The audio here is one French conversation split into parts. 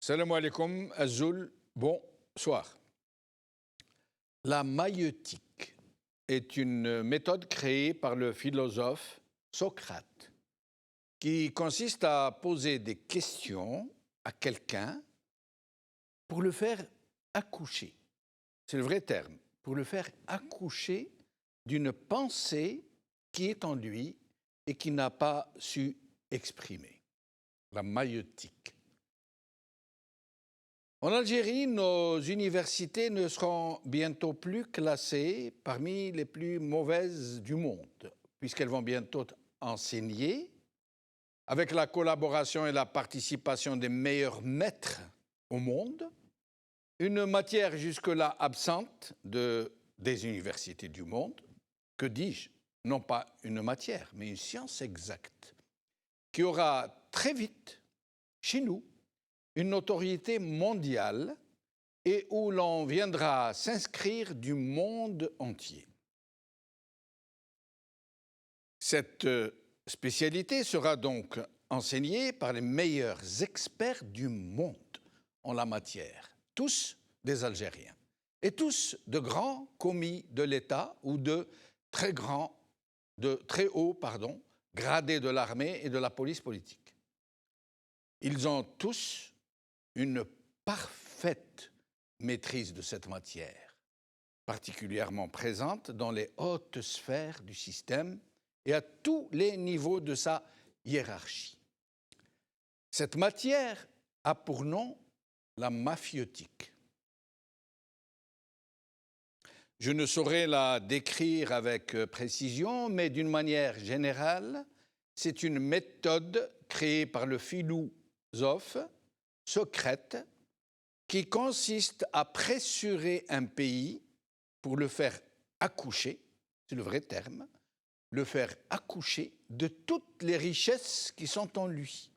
Salam alaikum, Azul, bonsoir. La maïeutique est une méthode créée par le philosophe Socrate qui consiste à poser des questions à quelqu'un pour le faire accoucher. C'est le vrai terme, pour le faire accoucher d'une pensée qui est en lui et qui n'a pas su exprimer. La maïeutique. En Algérie, nos universités ne seront bientôt plus classées parmi les plus mauvaises du monde, puisqu'elles vont bientôt enseigner, avec la collaboration et la participation des meilleurs maîtres au monde, une matière jusque-là absente des universités du monde, que dis-je, non pas une matière, mais une science exacte, qui aura très vite, chez nous, une notoriété mondiale et où l'on viendra s'inscrire du monde entier. Cette spécialité sera donc enseignée par les meilleurs experts du monde en la matière, tous des Algériens, et tous de grands commis de l'État ou de très hauts gradés de l'armée et de la police politique. Ils ont tous une parfaite maîtrise de cette matière, particulièrement présente dans les hautes sphères du système et à tous les niveaux de sa hiérarchie. Cette matière a pour nom la mafieutique. Je ne saurais la décrire avec précision, mais d'une manière générale, c'est une méthode créée par le philosophe Socrate, qui consiste à pressurer un pays pour le faire accoucher, c'est le vrai terme, le faire accoucher de toutes les richesses qui sont en lui,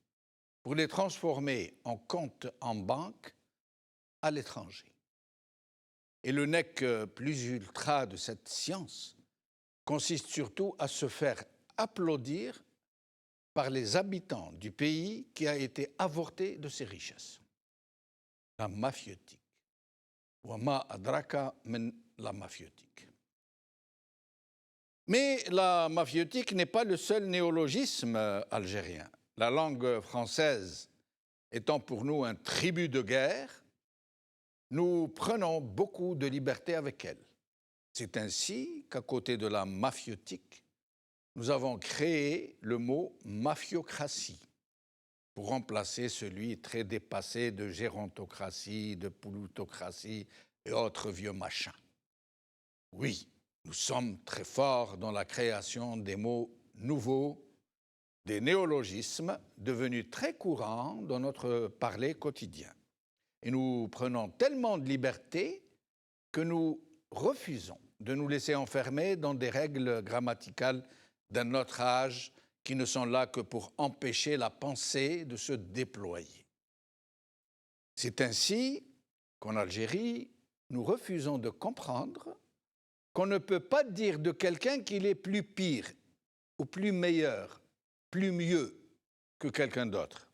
pour les transformer en compte en banque à l'étranger. Et le nec plus ultra de cette science consiste surtout à se faire applaudir par les habitants du pays qui a été avorté de ses richesses. La mafieutique. Wama adraka men la mafieutique. Mais la mafieutique n'est pas le seul néologisme algérien. La langue française étant pour nous un tribut de guerre, nous prenons beaucoup de liberté avec elle. C'est ainsi qu'à côté de la mafieutique, nous avons créé le mot mafiocratie pour remplacer celui très dépassé de gérontocratie, de plutocratie et autres vieux machins. Oui, nous sommes très forts dans la création des mots nouveaux, des néologismes devenus très courants dans notre parler quotidien. Et nous prenons tellement de liberté que nous refusons de nous laisser enfermer dans des règles grammaticales d'un autre âge qui ne sont là que pour empêcher la pensée de se déployer. C'est ainsi qu'en Algérie, nous refusons de comprendre qu'on ne peut pas dire de quelqu'un qu'il est plus pire ou plus meilleur, plus mieux que quelqu'un d'autre.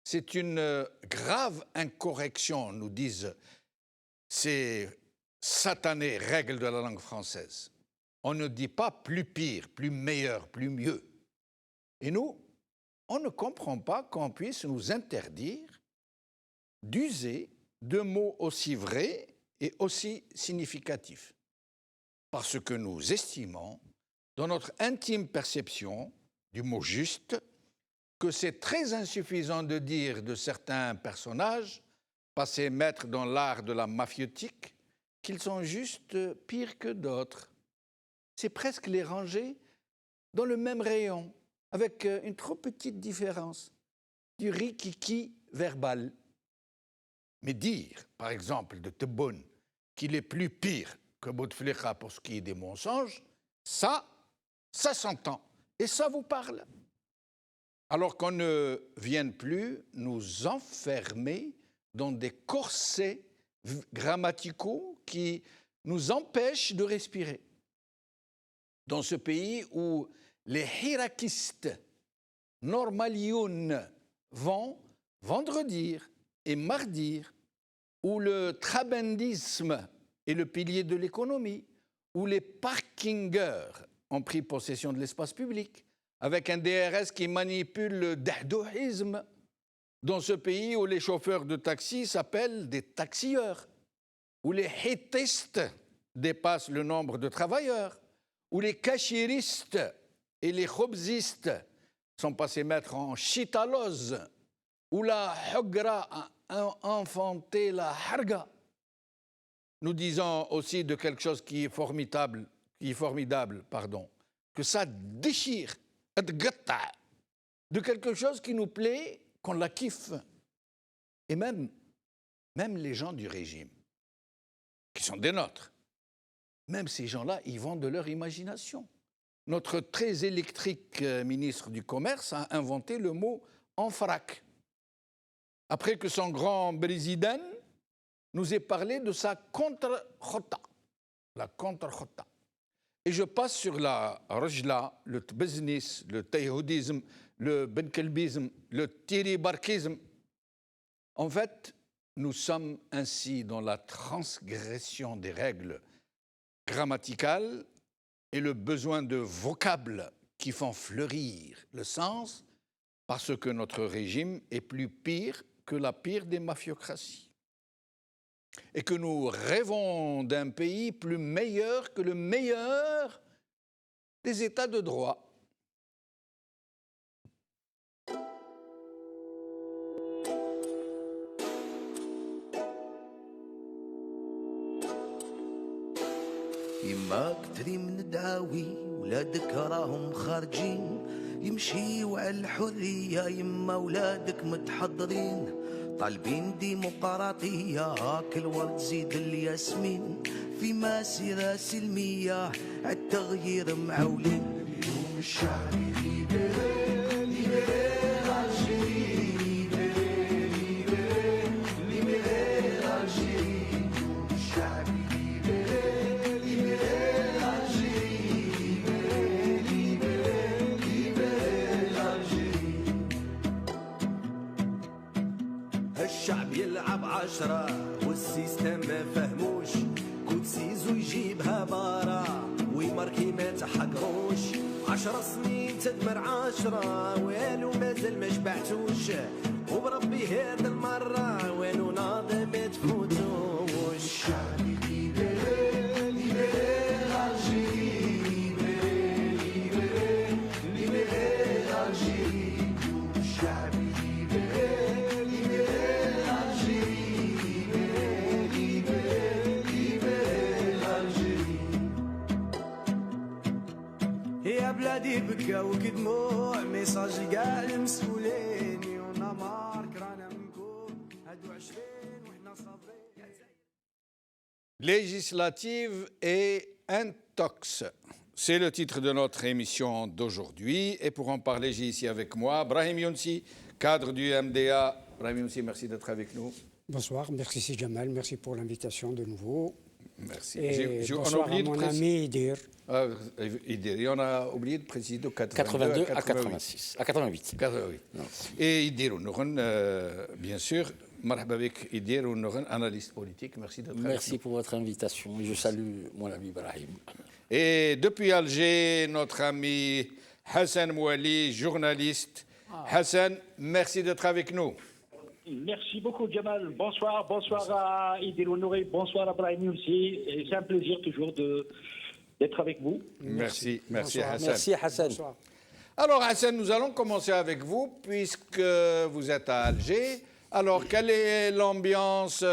C'est une grave incorrection, nous disent ces satanées règles de la langue française. On ne dit pas plus pire, plus meilleur, plus mieux. Et nous, on ne comprend pas qu'on puisse nous interdire d'user de mots aussi vrais et aussi significatifs. Parce que nous estimons, dans notre intime perception du mot juste, que c'est très insuffisant de dire de certains personnages, passés maîtres dans l'art de la mafieutique, qu'ils sont juste pires que d'autres. C'est presque les ranger dans le même rayon, avec une trop petite différence, du rikiki verbal. Mais dire, par exemple, de Tebboune, qu'il est plus pire que Bouteflika pour ce qui est des mensonges, ça s'entend, et ça vous parle. Alors qu'on ne vienne plus nous enfermer dans des corsets grammaticaux qui nous empêchent de respirer. Dans ce pays où les hirakistes normalioun vont vendredi et martyr, où le trabendisme est le pilier de l'économie, où les parkingers ont pris possession de l'espace public, avec un DRS qui manipule le dahdouhisme, dans ce pays où les chauffeurs de taxi s'appellent des taxieurs, où les hittistes dépassent le nombre de travailleurs, où les cachiristes et les khobzistes sont passés maîtres en chitaloz, où la hugra a enfanté la harga. Nous disons aussi de quelque chose qui est formidable, que ça déchire, de quelque chose qui nous plaît, qu'on la kiffe. Et même les gens du régime, qui sont des nôtres, même ces gens-là, ils vont de leur imagination. Notre très électrique ministre du Commerce a inventé le mot « enfrac ». Après que son grand président nous ait parlé de sa contre-khota, la contre-khota. Et je passe sur la rajla, le business, le tayhoudisme, le benkelbisme, le tiribarkisme. En fait, nous sommes ainsi dans la transgression des règles grammaticales et le besoin de vocables qui font fleurir le sens, parce que notre régime est plus pire que la pire des mafiocraties. Et que nous rêvons d'un pays plus meilleur que le meilleur des États de droit. يما كتري من دعاوي ولادك راهم خارجين يمشيوا على الحرية يما ولادك متحضرين طالبين ديمقراطية كل ورد زيد الياسمين في مسيرة سلمية عالتغيير معولين اليوم الشعبي الشعب يلعب عشرة والسيستم ما فهموش كوتسيزو يجيبها برا ويماركي ما تحقروش 10 سنين تدمر 10 والو مازال ما شبعتوش وبربي هاد المرة والو ناضي ما تفوتوش بلادي بكاو كدموع ميساجي كاع المسؤولين يونا مارك رانا منكم هادو 20 وحنا صابرين. Législative et intox. C'est le titre de notre émission d'aujourd'hui. Et pour en parler, j'ai ici avec moi Brahim Younsi, cadre du MDA. Brahim Younsi, merci d'être avec nous. Bonsoir, merci Sidi Jamal, merci pour l'invitation de nouveau. Merci. Et bonsoir à mon ami Idir. Idir, et on a oublié de préciser de 82 à 86, à 88. 88. Et Idir, bien sûr, marhaba avec Idir, analyste politique, merci d'être avec nous. Merci pour votre invitation et je salue mon ami Brahim. Et depuis Alger, notre ami Hassan Mouali, journaliste. Hassan, merci d'être avec nous. Merci beaucoup, Jamal. Bonsoir à Idir Honoré, bonsoir à Brahim Younsi. C'est un plaisir toujours d'être avec vous. Merci Hassan. Merci Hassan. Bonsoir. Alors Hassan, nous allons commencer avec vous puisque vous êtes à Alger. Alors, quelle est l'ambiance,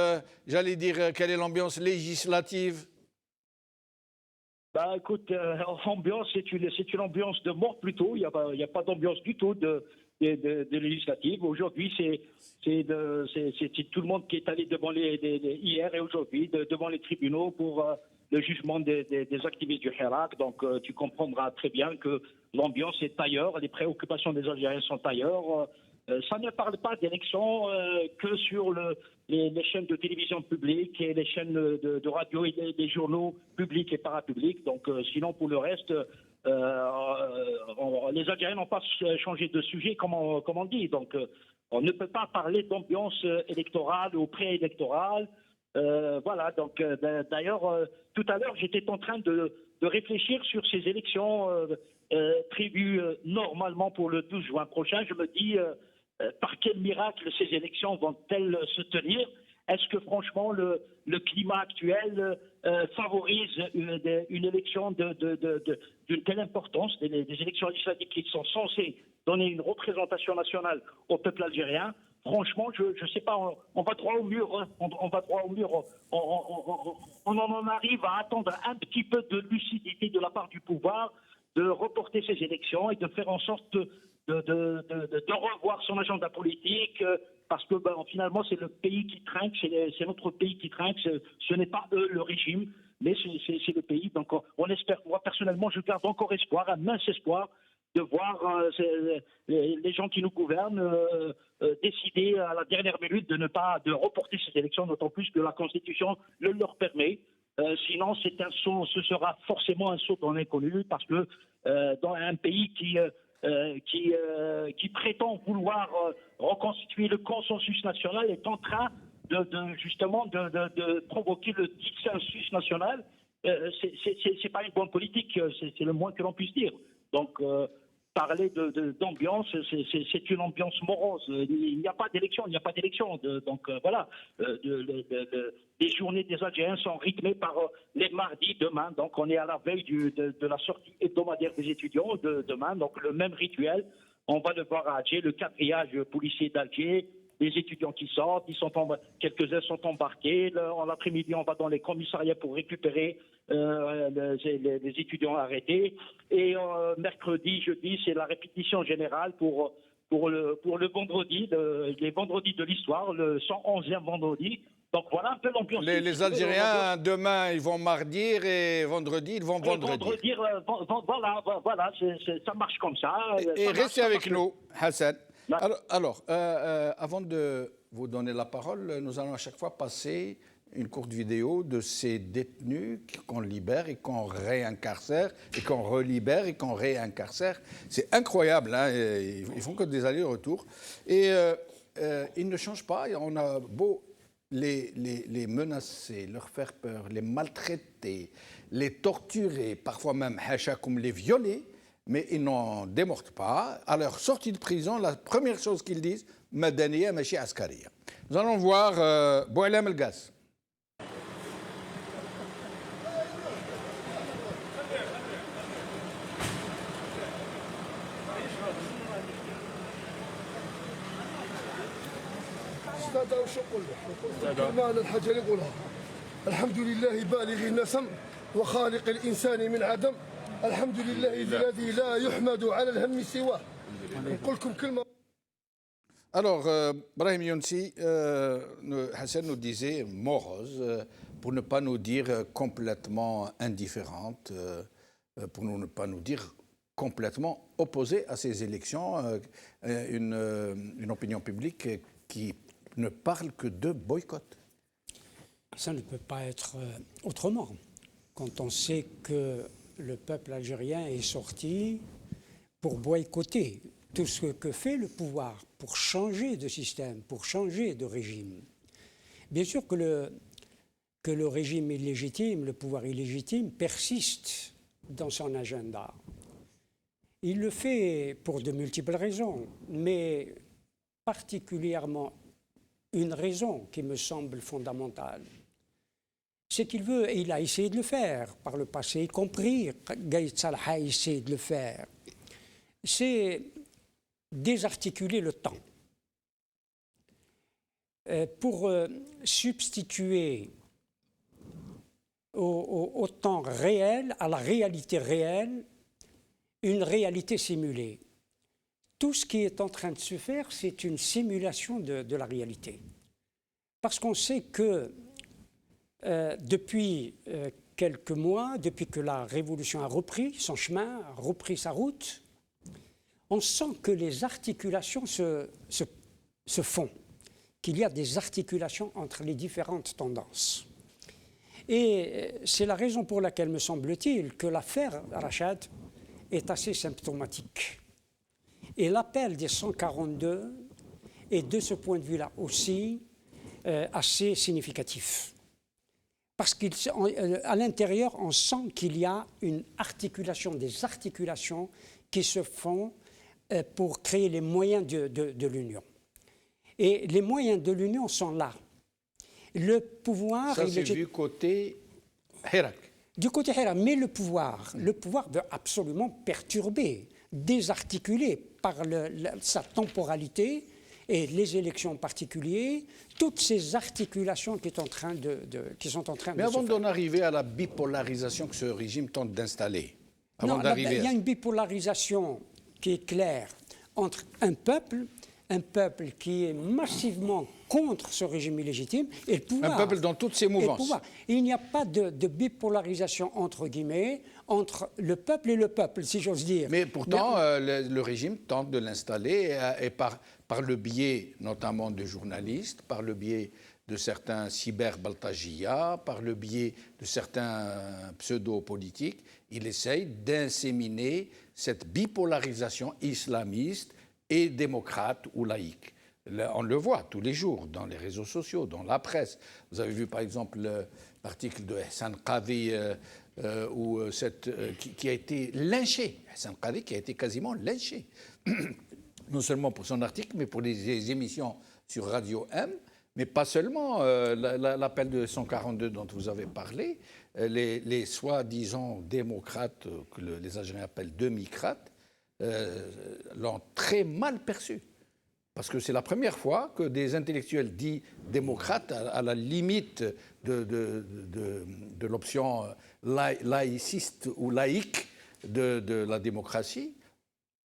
quelle est l'ambiance législative? Bah écoute, ambiance, c'est une ambiance de mort plutôt. Il n'y a pas d'ambiance du tout de législative. Aujourd'hui, c'est tout le monde qui est allé devant hier et aujourd'hui devant les tribunaux pour le jugement des activistes du Hirak. Donc tu comprendras très bien que l'ambiance est ailleurs, les préoccupations des Algériens sont ailleurs. Ça ne parle pas d'élections que sur les chaînes de télévision publiques et les chaînes de radio et des journaux publics et parapublics. Donc sinon, pour le reste, les Algériens n'ont pas changé de sujet, comme on dit. Donc, on ne peut pas parler d'ambiance électorale ou préélectorale. Voilà, donc d'ailleurs, tout à l'heure, j'étais en train de réfléchir sur ces élections prévues normalement pour le 12 juin prochain. Je me dis, par quel miracle ces élections vont-elles se tenir? Est-ce que franchement le climat actuel favorise une élection d'une telle importance, des élections législatives qui sont censées donner une représentation nationale au peuple algérien? Franchement, je ne sais pas, on va droit au mur, hein. On va droit au mur. On en arrive à attendre un petit peu de lucidité de la part du pouvoir, de reporter ces élections et de faire en sorte de revoir son agenda politique, parce que finalement c'est le pays qui trinque, c'est notre pays qui trinque, ce n'est pas eux le régime, mais c'est le pays. Donc on espère, moi personnellement je garde encore espoir, un mince espoir, de voir les gens qui nous gouvernent décider à la dernière minute de reporter ces élections, d'autant plus que la Constitution le leur permet. Sinon, ce sera forcément un saut dans l'inconnu, parce que dans un pays qui prétend vouloir reconstituer le consensus national est en train justement de provoquer le dissensus national. C'est pas une bonne politique, c'est le moins que l'on puisse dire. Donc, parler d'ambiance, c'est une ambiance morose. Il n'y a pas d'élection, Donc, voilà, les journées des Algériens sont rythmées par les mardis demain. Donc, on est à la veille de la sortie hebdomadaire des étudiants demain. Donc, le même rituel. On va le voir à Alger, le quadrillage policier d'Alger, les étudiants qui sortent, quelques-uns sont embarqués. En l'après-midi, on va dans les commissariats pour récupérer les étudiants arrêtés. Et mercredi, jeudi, c'est la répétition générale pour le vendredi, les vendredis de l'histoire, le 111e vendredi. Donc voilà un peu l'ambiance. Les Algériens, demain, ils vont mardir et vendredi, ils vont vendredi. Voilà, ça marche comme ça. Et restez avec nous, Hassan. Alors, avant de vous donner la parole, nous allons à chaque fois passer une courte vidéo de ces détenus qu'on libère et qu'on réincarcère, et qu'on relibère et qu'on réincarcère. C'est incroyable, hein, ils font que des allers-retours. Et ils ne changent pas. On a beau les menacer, leur faire peur, les maltraiter, les torturer, parfois même, comme les violer, mais ils n'en démordent pas. À leur sortie de prison, la première chose qu'ils disent, Madaniya Machi Askariya. Nous allons voir Boualem El-Gas. هذا وش نقول له؟ معنى الحاجة اللي نقولها الحمد لله بالغ النسم وخالق الإنسان من عدم الحمد لله الذي لا يحمد على الهم سواه نقول لكم كلمة. Alors, Brahim Younsi, Hassan nous disait morose, pour ne pas nous dire complètement indifférente, pour ne pas nous dire complètement opposée à ces élections, une opinion publique qui ne parle que de boycott. Ça ne peut pas être autrement. Quand on sait que le peuple algérien est sorti pour boycotter tout ce que fait le pouvoir, pour changer de système, pour changer de régime. Bien sûr que le régime illégitime, le pouvoir illégitime, persiste dans son agenda. Il le fait pour de multiples raisons, mais particulièrement une raison qui me semble fondamentale. C'est qu'il veut, et il a essayé de le faire par le passé, y compris Gaïd Salah a essayé de le faire, c'est désarticuler le temps pour substituer au temps réel, à la réalité réelle, une réalité simulée. Tout ce qui est en train de se faire, c'est une simulation de la réalité. Parce qu'on sait que depuis quelques mois, depuis que la révolution a repris son chemin, a repris sa route, on sent que les articulations se font, qu'il y a des articulations entre les différentes tendances. Et c'est la raison pour laquelle, me semble-t-il, que l'affaire Rachad est assez symptomatique. Et l'appel des 142 est de ce point de vue-là aussi assez significatif. Parce qu'à l'intérieur, on sent qu'il y a une articulation, des articulations qui se font pour créer les moyens de l'Union. Et les moyens de l'Union sont là. Le pouvoir... Ça, c'est vu côté Hirak. Du côté Hirak, mais le pouvoir veut absolument perturber, désarticuler par sa temporalité et les élections en particulier, toutes ces articulations qui sont en train de Mais avant d'en arriver à la bipolarisation que ce régime tente d'installer, il y a une bipolarisation qui est claire entre un peuple qui est massivement contre ce régime illégitime, et le pouvoir. Un peuple dans toutes ses mouvances. Il n'y a pas de bipolarisation, entre guillemets, entre le peuple et le peuple, si j'ose dire. Mais pourtant, le régime tente de l'installer, et par le biais notamment de journalistes, par le biais de certains cyber-baltagia, par le biais de certains pseudo-politiques, il essaye d'inséminer cette bipolarisation islamiste et démocrate ou laïque. On le voit tous les jours dans les réseaux sociaux, dans la presse. Vous avez vu par exemple l'article de Hassan Qadhi qui a été lynché. Hassan Qadhi qui a été quasiment lynché. Non seulement pour son article, mais pour les émissions sur Radio M, mais pas seulement. L'appel de 142 dont vous avez parlé, les soi-disant démocrates, que les Algériens appellent demi-crates, l'ont très mal perçu. Parce que c'est la première fois que des intellectuels dits démocrates, à la limite de l'option laïciste ou laïque de la démocratie,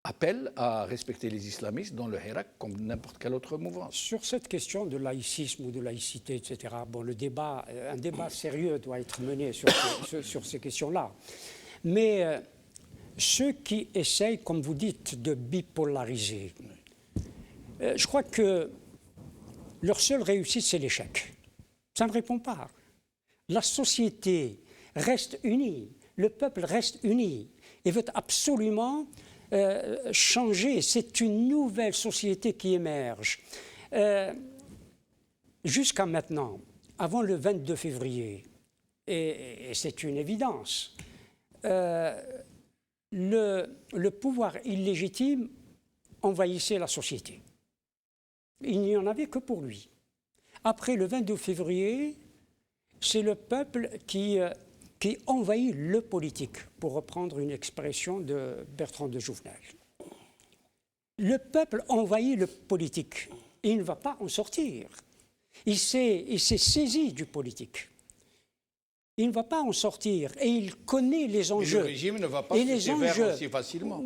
appellent à respecter les islamistes dans le Hirak comme n'importe quelle autre mouvance. Sur cette question de laïcisme ou de laïcité, etc., bon, un débat sérieux doit être mené sur ces questions-là. Mais ceux qui essayent, comme vous dites, de bipolariser, je crois que leur seule réussite, c'est l'échec. Ça ne répond pas. La société reste unie, le peuple reste uni et veut absolument changer. C'est une nouvelle société qui émerge. Jusqu'à maintenant, avant le 22 février, et c'est une évidence, le pouvoir illégitime envahissait la société. Il n'y en avait que pour lui. Après le 22 février, c'est le peuple qui envahit le politique, pour reprendre une expression de Bertrand de Jouvenel. Le peuple envahit le politique. Il ne va pas en sortir. Il s'est saisi du politique. Il ne va pas en sortir. Et il connaît les enjeux. Et le régime ne va pas se faire aussi facilement.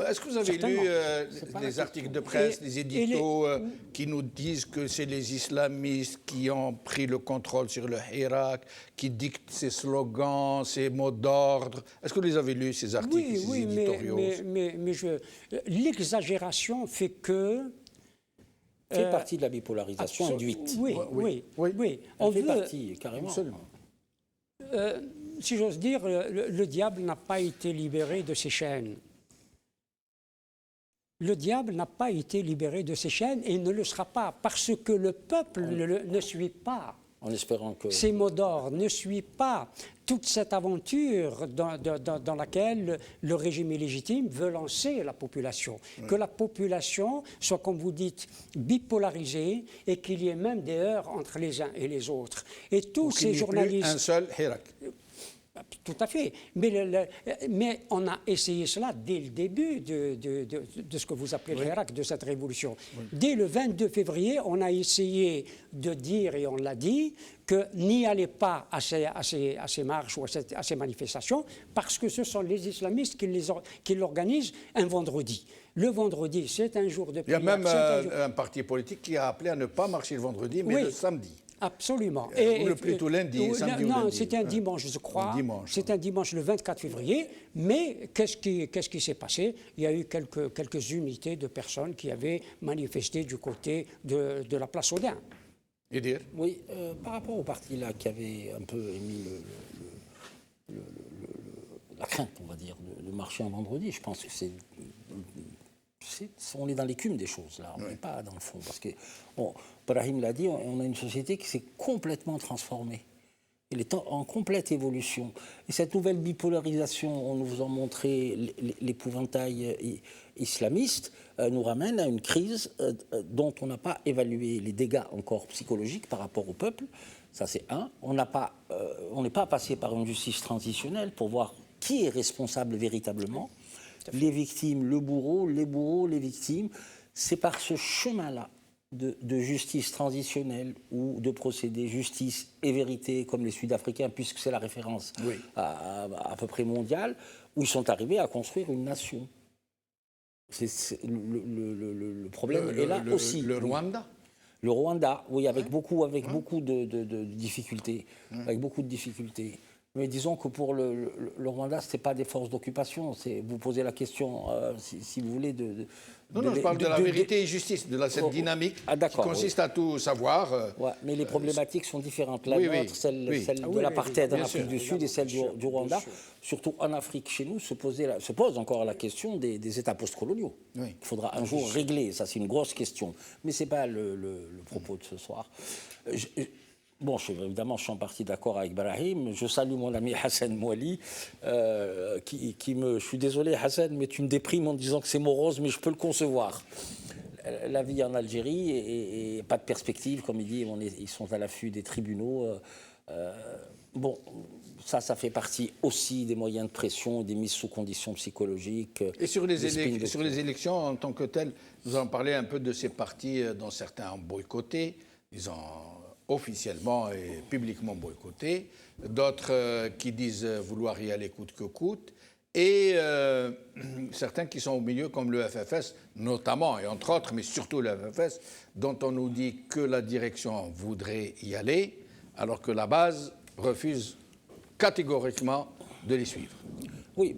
Est-ce que vous avez lu les articles de presse, les éditos qui nous disent que c'est les islamistes qui ont pris le contrôle sur le Hirak, qui dictent ces slogans, ces mots d'ordre? Est-ce que vous les avez lus, ces articles, ces éditoriaux? Mais l'exagération fait que... fait partie de la bipolarisation induite. Oui. On fait partie, carrément. Absolument. Si j'ose dire, le diable n'a pas été libéré de ses chaînes. Le diable n'a pas été libéré de ses chaînes et ne le sera pas parce que le peuple ne suit pas. En espérant que... Ces mots d'ordre ne suit pas toute cette aventure dans laquelle le régime illégitime veut lancer la population. Oui. Que la population soit, comme vous dites, bipolarisée et qu'il y ait même des heurts entre les uns et les autres. Et tous ces journalistes... Plus un seul Hirak. Tout à fait. Mais on a essayé cela dès le début de ce que vous appelez le Hirak, de cette révolution. Oui. Dès le 22 février, on a essayé de dire, et on l'a dit, que n'y allez pas à ces marches ou à ces manifestations, parce que ce sont les islamistes qui l'organisent un vendredi. Le vendredi, c'est un jour de prière. Il y a même un parti politique qui a appelé à ne pas marcher le vendredi, mais le samedi. Absolument. Ou plutôt lundi, samedi ou lundi. Non, c'était un dimanche, je crois. C'était un dimanche, le 24 février. Mais qu'est-ce qui s'est passé? Il y a eu quelques unités de personnes qui avaient manifesté du côté de la place Odin. Et dire? Oui, par rapport au parti-là qui avait un peu émis la crainte, on va dire, de marché un vendredi. Je pense que on est dans l'écume des choses, là. On n'est pas dans le fond. Parce que, Brahim l'a dit, on a une société qui s'est complètement transformée. Elle est en complète évolution. Et cette nouvelle bipolarisation, on nous a montré l'épouvantail islamiste, nous ramène à une crise dont on n'a pas évalué les dégâts encore psychologiques par rapport au peuple. Ça, c'est un. On n'est pas passé par une justice transitionnelle pour voir qui est responsable véritablement. Les victimes, le bourreau, les bourreaux, les victimes. C'est par ce chemin-là de justice transitionnelle ou de procédés justice et vérité, comme les Sud-Africains, puisque c'est la référence à peu près mondiale, où ils sont arrivés à construire une nation. Le problème est là aussi. Le Rwanda. Le Rwanda, oui, avec beaucoup de difficultés. Avec beaucoup de difficultés. Mais disons que pour le Rwanda, ce n'était pas des forces d'occupation. Vous posez la question, si vous voulez, Non, je parle de la vérité et justice, de cette dynamique qui consiste à tout savoir. Mais les problématiques sont différentes. La nôtre, celle de l'apartheid en Afrique du Sud et celle du Rwanda, surtout en Afrique, chez nous, se pose encore la question des États postcoloniaux. Il faudra un jour régler, ça c'est une grosse question. Mais ce n'est pas le propos de ce soir. Bon, évidemment, je suis en partie d'accord avec Brahim. Je salue mon ami Hassan Mouali, je suis désolé, Hassan, mais tu me déprimes en disant que c'est morose, mais je peux le concevoir. La vie en Algérie, et pas de perspective, comme il dit, ils sont à l'affût des tribunaux. Ça fait partie aussi des moyens de pression, des mises sous conditions psychologiques. Et sur les élections en tant que telles, nous allons parler un peu de ces partis dont certains ont boycotté, ils ont officiellement et publiquement boycotté, d'autres qui disent vouloir y aller coûte que coûte, et certains qui sont au milieu, comme le FFS, notamment, et entre autres, mais surtout le FFS, dont on nous dit que la direction voudrait y aller, alors que la base refuse catégoriquement de les suivre. Oui,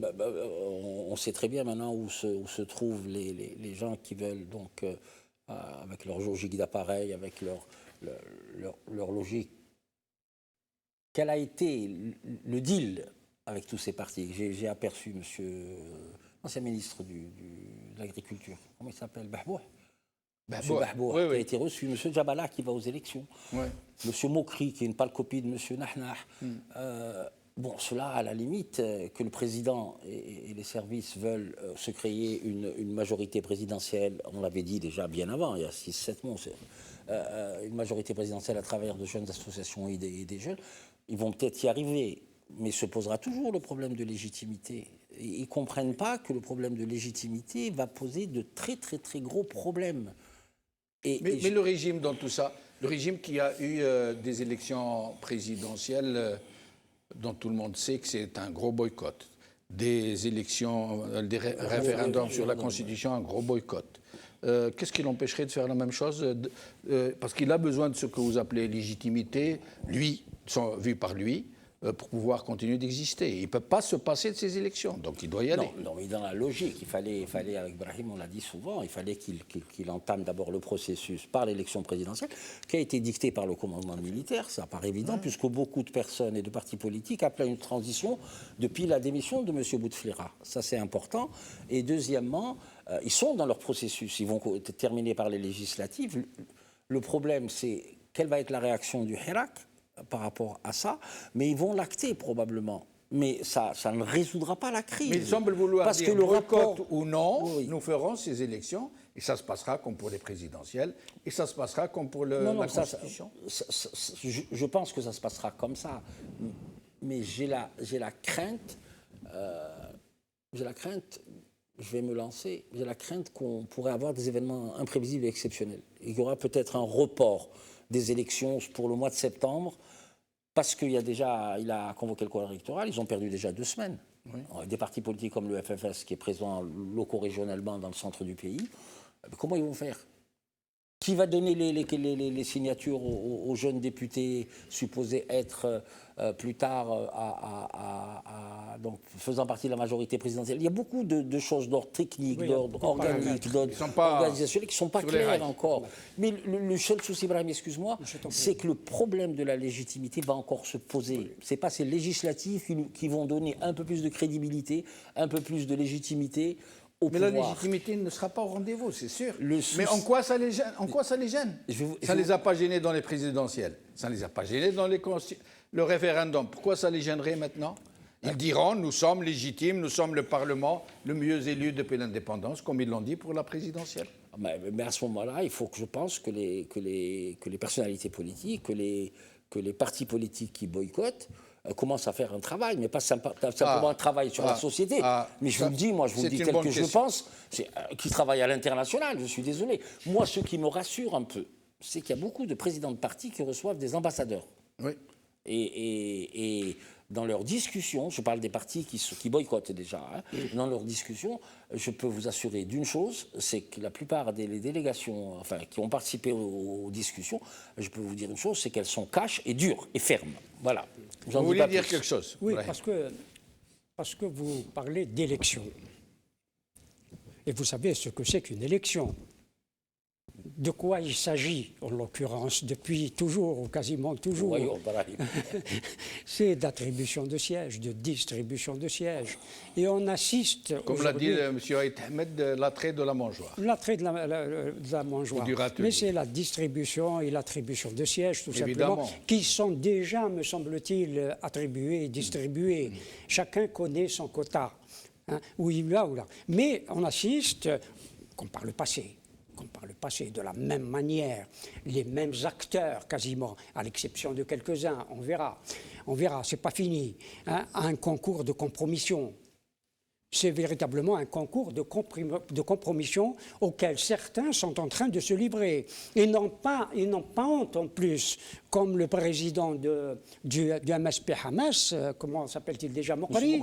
on sait très bien maintenant où se trouvent les gens qui veulent, donc, avec leur logique d'appareil, avec leur logique. Quel a été le deal avec tous ces partis? J'ai aperçu l'ancien ministre de l'Agriculture, comment il s'appelle, Bahbouh, qui a été reçu, M. Djabala qui va aux élections, M. Mokri qui est une pâle copie de M. Nahnah. Cela, à la limite, que le président et les services veulent se créer une majorité présidentielle, on l'avait dit déjà bien avant, il y a 6-7 mois, une majorité présidentielle à travers de jeunes associations et des jeunes, ils vont peut-être y arriver, mais se posera toujours le problème de légitimité. Ils ne comprennent pas que le problème de légitimité va poser de très très très gros problèmes. Mais le régime dans tout ça, le régime qui a eu des élections présidentielles dont tout le monde sait que c'est un gros boycott, des élections, des référendums sur la Constitution, un gros boycott. Qu'est-ce qui l'empêcherait de faire la même chose parce qu'il a besoin de ce que vous appelez légitimité, lui, vu par lui, pour pouvoir continuer d'exister. Il ne peut pas se passer de ces élections, donc il doit y aller. Non, mais dans la logique, il fallait avec Brahim, on l'a dit souvent, il fallait qu'il entame d'abord le processus par l'élection présidentielle, qui a été dictée par le commandement militaire, ça paraît évident, puisque beaucoup de personnes et de partis politiques appellent une transition depuis la démission de M. Bouteflika. Ça, c'est important. Et deuxièmement, ils sont dans leur processus, ils vont terminer par les législatives. Le problème, c'est quelle va être la réaction du Hirak par rapport à ça, mais ils vont l'acter probablement. Mais ça ne résoudra pas la crise. Mais il semble vouloir parce dire que le boycott ou non, nous ferons ces élections, et ça se passera comme pour les présidentielles, et ça se passera comme pour la Constitution. Je pense que ça se passera comme ça, mais j'ai la crainte, je vais me lancer, j'ai la crainte qu'on pourrait avoir des événements imprévisibles et exceptionnels. Il y aura peut-être un report des élections pour le mois de septembre, parce qu'il a convoqué le corps électoral, ils ont perdu déjà 2 semaines. Oui. Des partis politiques comme le FFS, qui est présent loco-régionalement dans le centre du pays, comment ils vont faire? Qui va donner les signatures aux jeunes députés supposés être plus tard donc, faisant partie de la majorité présidentielle? Il y a beaucoup de choses d'ordre technique, Oui, d'ordre organique, d'ordre organisationnel qui ne sont pas claires encore. Mais le seul souci, Brahim, excuse-moi, c'est que le problème de la légitimité va encore se poser. Ce n'est pas ces législatives qui vont donner un peu plus de crédibilité, un peu plus de légitimité. Mais la légitimité ne sera pas au rendez-vous, c'est sûr. Mais en quoi ça les gêne, Ça ne les a pas gênés dans les présidentielles. Ça ne les a pas gênés dans le référendum. Pourquoi ça les gênerait maintenant? Ils diront, nous sommes légitimes, nous sommes le Parlement le mieux élu depuis l'indépendance, comme ils l'ont dit pour la présidentielle. Mais à ce moment-là, il faut que je pense que les personnalités politiques, que les partis politiques qui boycottent, commence à faire un travail, mais pas simplement un travail sur la société. Mais je vous le dis, moi, je vous le dis tel que je pense, qui travaille à l'international, je suis désolé. Moi, ce qui me rassure un peu, c'est qu'il y a beaucoup de présidents de partis qui reçoivent des ambassadeurs. Oui. Et dans leurs discussions, je parle des partis qui boycottent déjà, dans leurs discussions, je peux vous assurer d'une chose, c'est que la plupart des délégations qui ont participé aux discussions, je peux vous dire une chose, c'est qu'elles sont cash et dures et fermes. Voilà. Vous voulez dire quelque chose? Oui, parce que vous parlez d'élection. Et vous savez ce que c'est qu'une élection. De quoi il s'agit, en l'occurrence, depuis toujours, ou quasiment toujours. C'est d'attribution de sièges, de distribution de sièges. Et on assiste. Comme l'a dit M. Aït Ahmed, l'attrait de la mangeoire. L'attrait de la mangeoire. Mais c'est la distribution et l'attribution de sièges, tout simplement, qui sont déjà, me semble-t-il, attribués et distribués. Chacun connaît son quota, où il va ou là. Mais on assiste, comme par le passé, de la même manière, les mêmes acteurs quasiment, à l'exception de quelques-uns, on verra, c'est pas fini, à un concours de compromission. C'est véritablement un concours de compromission auquel certains sont en train de se livrer. Ils n'ont pas honte en plus, comme le président du MSP Hamas, comment s'appelle-t-il déjà, Mokri,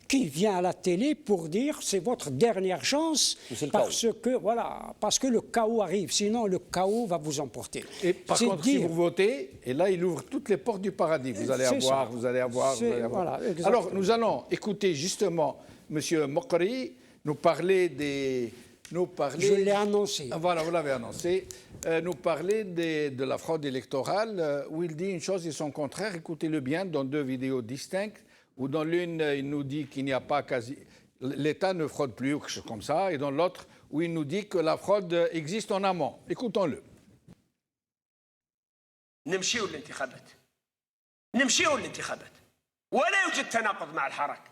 qui vient à la télé pour dire c'est votre dernière chance parce que le chaos arrive, sinon le chaos va vous emporter. Et par contre, si vous votez, et là il ouvre toutes les portes du paradis, vous allez avoir. Voilà, alors nous allons écouter justement Monsieur Mokri nous parlait Je l'ai annoncé. Voilà, vous l'avez annoncé. Nous parlait de la fraude électorale, où il dit une chose et son contraire. Écoutez-le bien, dans deux vidéos distinctes, où dans l'une, il nous dit qu'il n'y a pas l'État ne fraude plus ou quelque chose comme ça, et dans l'autre, où il nous dit que la fraude existe en amont. Écoutons-le. نمشيو للانتخابات ولا يوجد تناقض مع الحركة.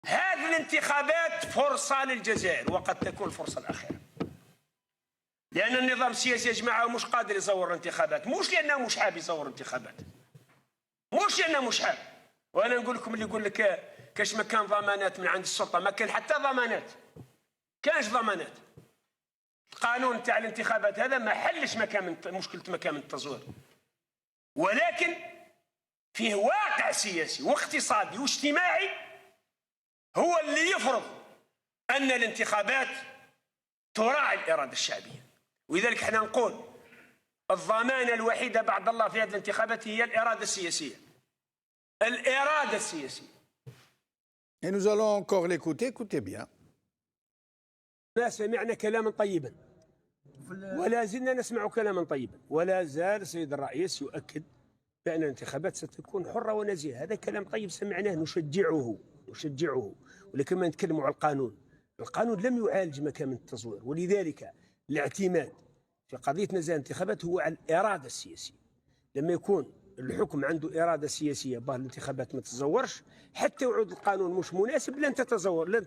هذه الانتخابات فرصة للجزائر وقد تكون الفرصة الأخيرة. لأن النظام السياسي يا جماعة مش قادر يزور الانتخابات، مش لأنه مش حاب يزور انتخابات. مش لأنه مش حاب. وأنا نقول لكم اللي يقول لك كاش ما كان ضمانات من عند السلطة، ما كان حتى ضمانات. كانش ضمانات. القانون تاع الانتخابات هذا ما حلش مشكلة مكان التزوير. ولكن فيه واقع سياسي واقتصادي واجتماعي هو اللي يفرض أن الانتخابات تراعي الإرادة الشعبية. ولذلك احنا نقول الضمانة الوحيدة بعد الله في هذه الانتخابات هي الإرادة السياسية. الإرادة السياسية. Et nous allons encore l'écouter, écoutez bien. ما سمعنا كلاما طيبا ولا زلنا نسمع كلاما طيبا ولا زال السيد الرئيس يؤكد بأن الانتخابات ستكون حرة ونزيهة. هذا كلام طيب سمعناه نشجعه ولكن ما نتكلموا على القانون لم يعالج مكامن التزوير. ولذلك الاعتماد في قضية نزاهة الانتخابات هو على الإرادة السياسية. لما يكون الحكم عنده إرادة سياسية باه الانتخابات ما تتزورش، حتى يعود القانون مش مناسب لن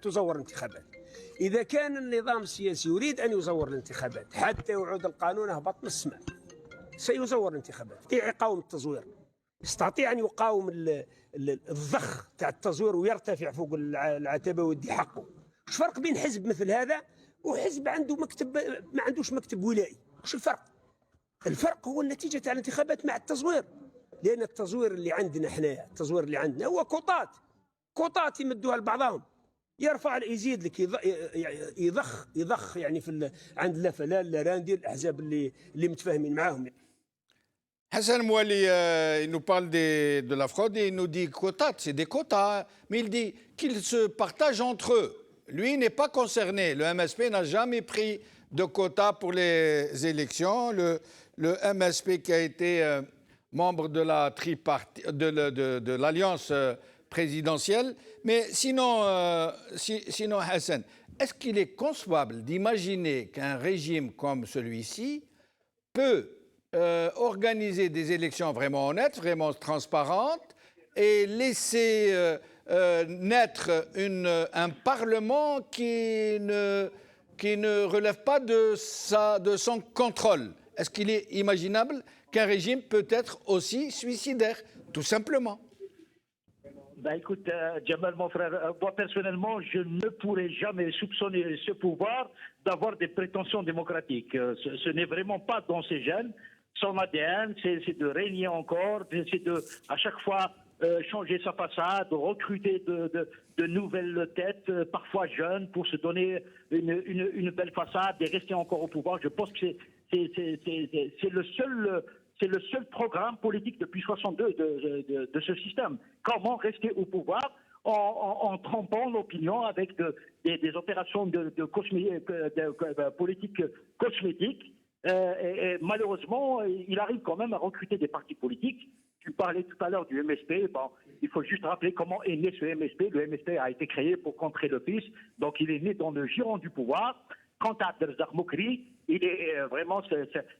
تزور الانتخابات. إذا كان النظام السياسي يريد أن يزور الانتخابات حتى يعود القانون هبط من السماء سيزور الانتخابات. يستطيع يقاوم التزوير، يستطيع أن يقاوم الضخ تاع التزوير ويرتفع فوق العتبة ويدي حقه. وش الفرق بين حزب مثل هذا وحزب عنده مكتب ما عندوش مكتب ولائي؟ وش الفرق؟ الفرق هو النتيجة تاع الانتخابات مع التزوير. لأن التزوير اللي عندنا حنايا، التزوير اللي عندنا هو كوطات يمدوها لبعضهم. يرفع يزيد لك يضخ يعني عند اللاراندي ديال الاحزاب اللي متفاهمين معاهم. Hassan Mouali, il nous parle de la fraude et il nous dit quotas, c'est des quotas, mais il dit qu'ils se partagent entre eux. Lui n'est pas concerné. Le MSP n'a jamais pris de quotas pour les élections. Le MSP qui a été membre de la de l'alliance présidentielle. Mais sinon, sinon Hassan, est-ce qu'il est concevable d'imaginer qu'un régime comme celui-ci peut organiser des élections vraiment honnêtes, vraiment transparentes et laisser naître un Parlement qui ne relève pas de son contrôle? Est-ce qu'il est imaginable qu'un régime peut être aussi suicidaire, tout simplement? Ben écoute, Jamal, mon frère, moi personnellement, je ne pourrais jamais soupçonner ce pouvoir d'avoir des prétentions démocratiques. Ce n'est vraiment pas dans ses gènes. Son ADN, c'est de régner encore, c'est de, à chaque fois, changer sa façade, recruter de nouvelles têtes, parfois jeunes, pour se donner une belle façade et rester encore au pouvoir. Je pense que c'est le seul programme politique depuis 1962 de ce système. Comment rester au pouvoir en trompant l'opinion avec des opérations de politique cosmétique. Et malheureusement, il arrive quand même à recruter des partis politiques. Tu parlais tout à l'heure du MSP. Bon, il faut juste rappeler comment est né ce MSP. Le MSP a été créé pour contrer le PIS. Donc, il est né dans le giron du pouvoir. Quant à Abdelrazak Moukri, il est vraiment,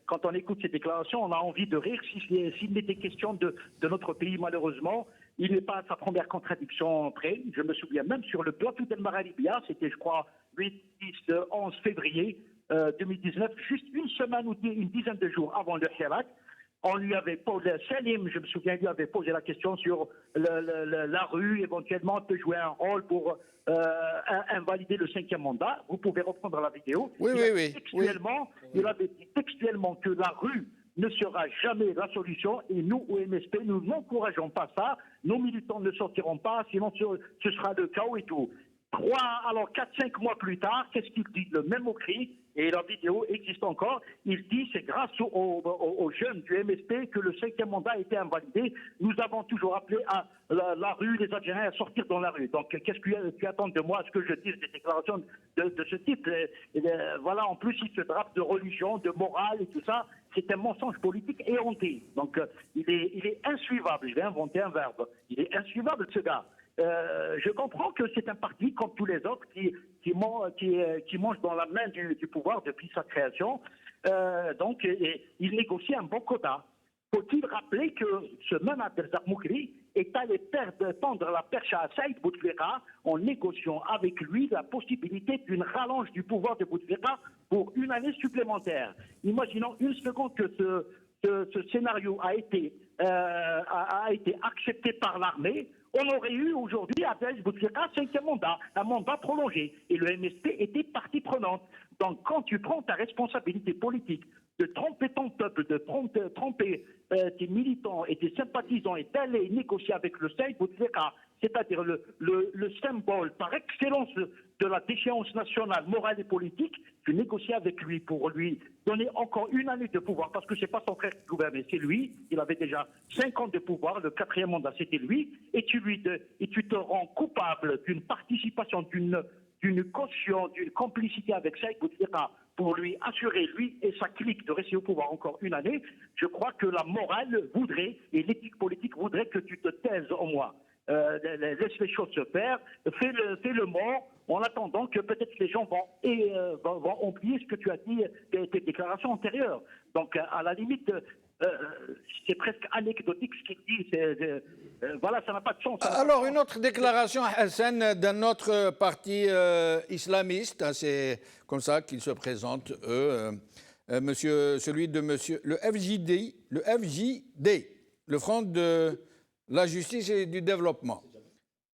quand on écoute ses déclarations, on a envie de rire. S'il était question de notre pays, malheureusement, il n'est pas à sa première contradiction près. Je me souviens même sur le plateau d'El Maralibia, c'était, je crois, 8, 10, 11 février 2019, juste une semaine ou une dizaine de jours avant le Hirak. On lui avait posé, Salim, je me souviens, lui avait posé la question sur la rue, éventuellement, peut jouer un rôle pour invalider le 5e mandat. Vous pouvez reprendre la vidéo. Oui. Il avait dit textuellement que la rue ne sera jamais la solution et nous, au MSP, nous n'encourageons pas ça. Nos militants ne sortiront pas, sinon ce sera le chaos et tout. 4-5 mois plus tard, qu'est-ce qu'il dit? Le même au cri, et la vidéo existe encore, il dit c'est grâce aux jeunes du MSP que le 5e mandat a été invalidé. Nous avons toujours appelé à la rue, les Algériens à sortir dans la rue. Donc qu'est-ce que tu attends de moi, à ce que je dise des déclarations de ce type? Voilà, en plus il se drape de religion, de morale et tout ça. C'est un mensonge politique éhonté. Donc il est insuivable, je vais inventer un verbe. Il est insuivable ce gars. Je comprends que c'est un parti comme tous les autres qui mange dans la main du pouvoir depuis sa création. Donc, il négocie un bon quota. Faut-il rappeler que ce même Abdelrazak Moukri est allé tendre la perche à Saïd Bouteflika en négociant avec lui la possibilité d'une rallonge du pouvoir de Bouteflika pour une année supplémentaire. Imaginons une seconde que ce scénario a été accepté par l'armée. On aurait eu aujourd'hui à Bouteflika 5e mandat, un mandat prolongé. Et le MSP était partie prenante. Donc quand tu prends ta responsabilité politique de tromper ton peuple, de tromper tes militants et tes sympathisants et d'aller négocier avec le Saïd Bouteflika, c'est-à-dire le symbole par excellence de la déchéance nationale, morale et politique, tu négocies avec lui pour lui donner encore une année de pouvoir, parce que c'est pas son frère qui gouvernait, c'est lui. Il avait déjà 5 ans de pouvoir, le 4e mandat c'était lui, et tu te rends coupable d'une participation, d'une caution, d'une complicité avec Saïd Bouteflika pour lui assurer, lui et sa clique, de rester au pouvoir encore une année. Je crois que la morale voudrait, et l'éthique politique voudrait que tu te taises au moins. Laisse les choses se faire, fais le mort, en attendant que peut-être les gens vont oublier ce que tu as dit, tes déclarations antérieures. Donc, à la limite, c'est presque anecdotique ce qu'il dit. Voilà, ça n'a pas de sens. Alors, une autre déclaration, Hassan, d'un autre parti islamiste, hein, c'est comme ça qu'ils se présentent, eux, le FJD, le Front de la Justice et du Développement.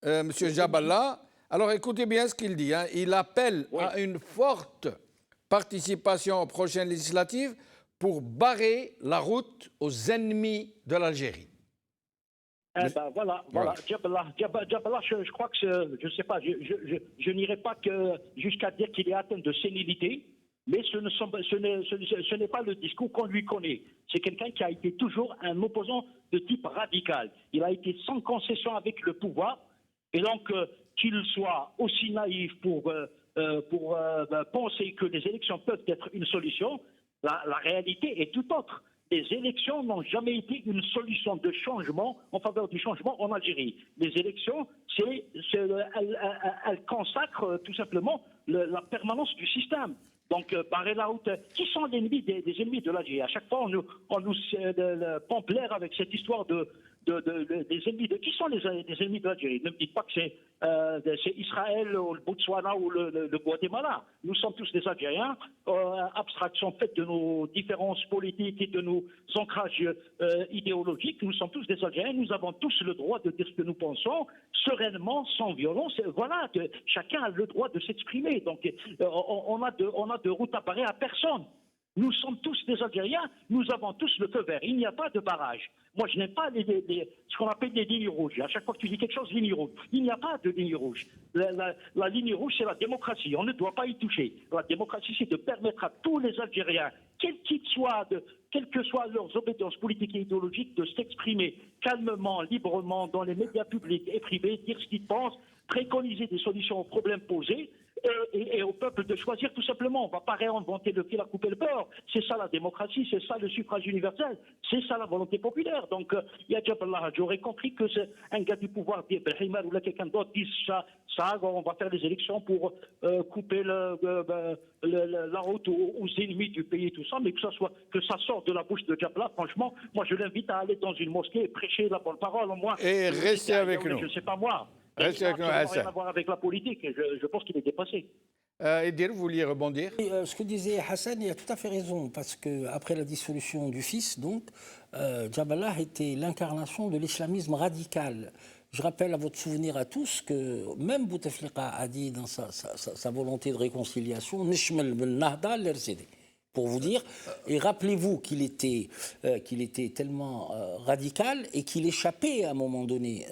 Monsieur Jaballah, alors écoutez bien ce qu'il dit, hein, il appelle à une forte participation aux prochaines législatives pour barrer la route aux ennemis de l'Algérie. Voilà. Djaballah, je crois que, je ne sais pas, je n'irai pas jusqu'à dire qu'il est atteint de sénilité, mais ce n'est pas le discours qu'on lui connaît. C'est quelqu'un qui a été toujours un opposant de type radical. Il a été sans concession avec le pouvoir, et donc qu'il soit aussi naïf pour penser que les élections peuvent être une solution, la réalité est tout autre. Les élections n'ont jamais été une solution de changement en faveur du changement en Algérie. Les élections, elles consacrent tout simplement la permanence du système. Donc, barrer la route. Qui sont les ennemis des ennemis de l'Algérie? À chaque fois, on nous pompe l'air avec cette histoire des ennemis. Qui sont les ennemis de l'Algérie? Ne me dites pas que c'est Israël ou le Botswana ou le Guatemala. Nous sommes tous des Algériens. Abstraction faite de nos différences politiques et de nos ancrages idéologiques. Nous sommes tous des Algériens. Nous avons tous le droit de dire ce que nous pensons, sereinement, sans violence. Voilà, chacun a le droit de s'exprimer. Donc, on a de route à barrer à personne. Nous sommes tous des Algériens, nous avons tous le feu vert. Il n'y a pas de barrage. Moi, je n'aime pas ce qu'on appelle les lignes rouges. À chaque fois que tu dis quelque chose, ligne rouge. Il n'y a pas de ligne rouge. La ligne rouge, c'est la démocratie. On ne doit pas y toucher. La démocratie, c'est de permettre à tous les Algériens, quelles que soient leurs obédiences politiques et idéologiques, de s'exprimer calmement, librement, dans les médias publics et privés, dire ce qu'ils pensent, préconiser des solutions aux problèmes posés. Et au peuple de choisir tout simplement. On ne va pas réinventer le fil à couper le beurre. C'est ça la démocratie, c'est ça le suffrage universel, c'est ça la volonté populaire. Donc, Djaballah, j'aurais compris que c'est un gars du pouvoir, Brahima ou quelqu'un d'autre, disent ça, on va faire des élections pour couper la route aux ennemis du pays et tout ça, mais que ça sorte de la bouche de Djaballah, franchement, moi je l'invite à aller dans une mosquée et prêcher la bonne parole, au moins. Et restez avec nous. Je ne sais pas moi. Restez avec nous, Hassan. Ça n'a rien à voir avec la politique. Je pense qu'il est dépassé. Edir, vous vouliez rebondir? Ce que disait Hassan, il a tout à fait raison, parce qu'après la dissolution du fils, donc, Djaballah était l'incarnation de l'islamisme radical. Je rappelle à votre souvenir à tous que même Bouteflika a dit dans sa volonté de réconciliation, Nishmel ben Nahda l'RCD. Pour vous dire, et rappelez-vous qu'il était tellement radical et qu'il échappait à un moment donné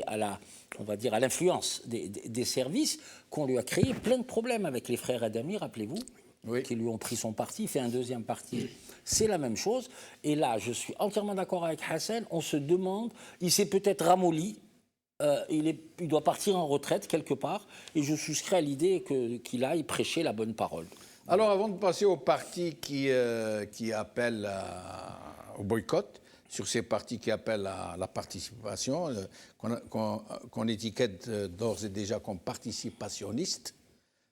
à l'influence des services, qu'on lui a créé plein de problèmes avec les frères Adami, rappelez-vous, qui lui ont pris son parti, fait un deuxième parti. C'est la même chose. Et là, je suis entièrement d'accord avec Hassan, on se demande, il s'est peut-être ramolli, il doit partir en retraite quelque part, et je souscris à l'idée qu'il aille prêcher la bonne parole. Alors, avant de passer aux partis qui appellent au boycott, sur ces partis qui appellent à la participation, qu'on étiquette d'ores et déjà comme participationnistes,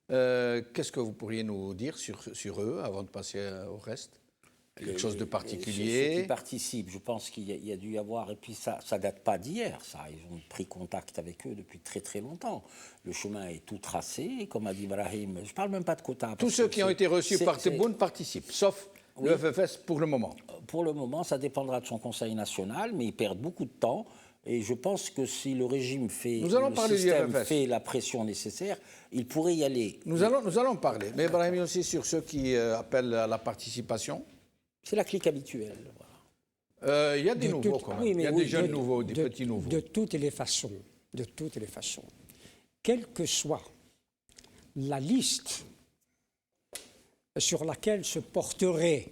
qu'est-ce que vous pourriez nous dire sur eux avant de passer au reste? Quelque chose de particulier? Ceux qui participent, je pense qu'il y a dû y avoir, et puis ça date pas d'hier, ça. Ils ont pris contact avec eux depuis très très longtemps. Le chemin est tout tracé, comme a dit Ibrahim. Je parle même pas de quotas. Tous ceux qui ont été reçus par Tebboune participent, sauf le FFS pour le moment. Pour le moment, ça dépendra de son conseil national, mais ils perdent beaucoup de temps. Et je pense que si le régime fait la pression nécessaire, il pourrait y aller. Nous allons parler. Mais Ibrahim aussi sur ceux qui appellent à la participation. C'est la clique habituelle. Voilà. Il y a des nouveaux quand même. Oui, il y a des jeunes nouveaux, des petits nouveaux. De toutes les façons, quelle que soit la liste sur laquelle se porterait,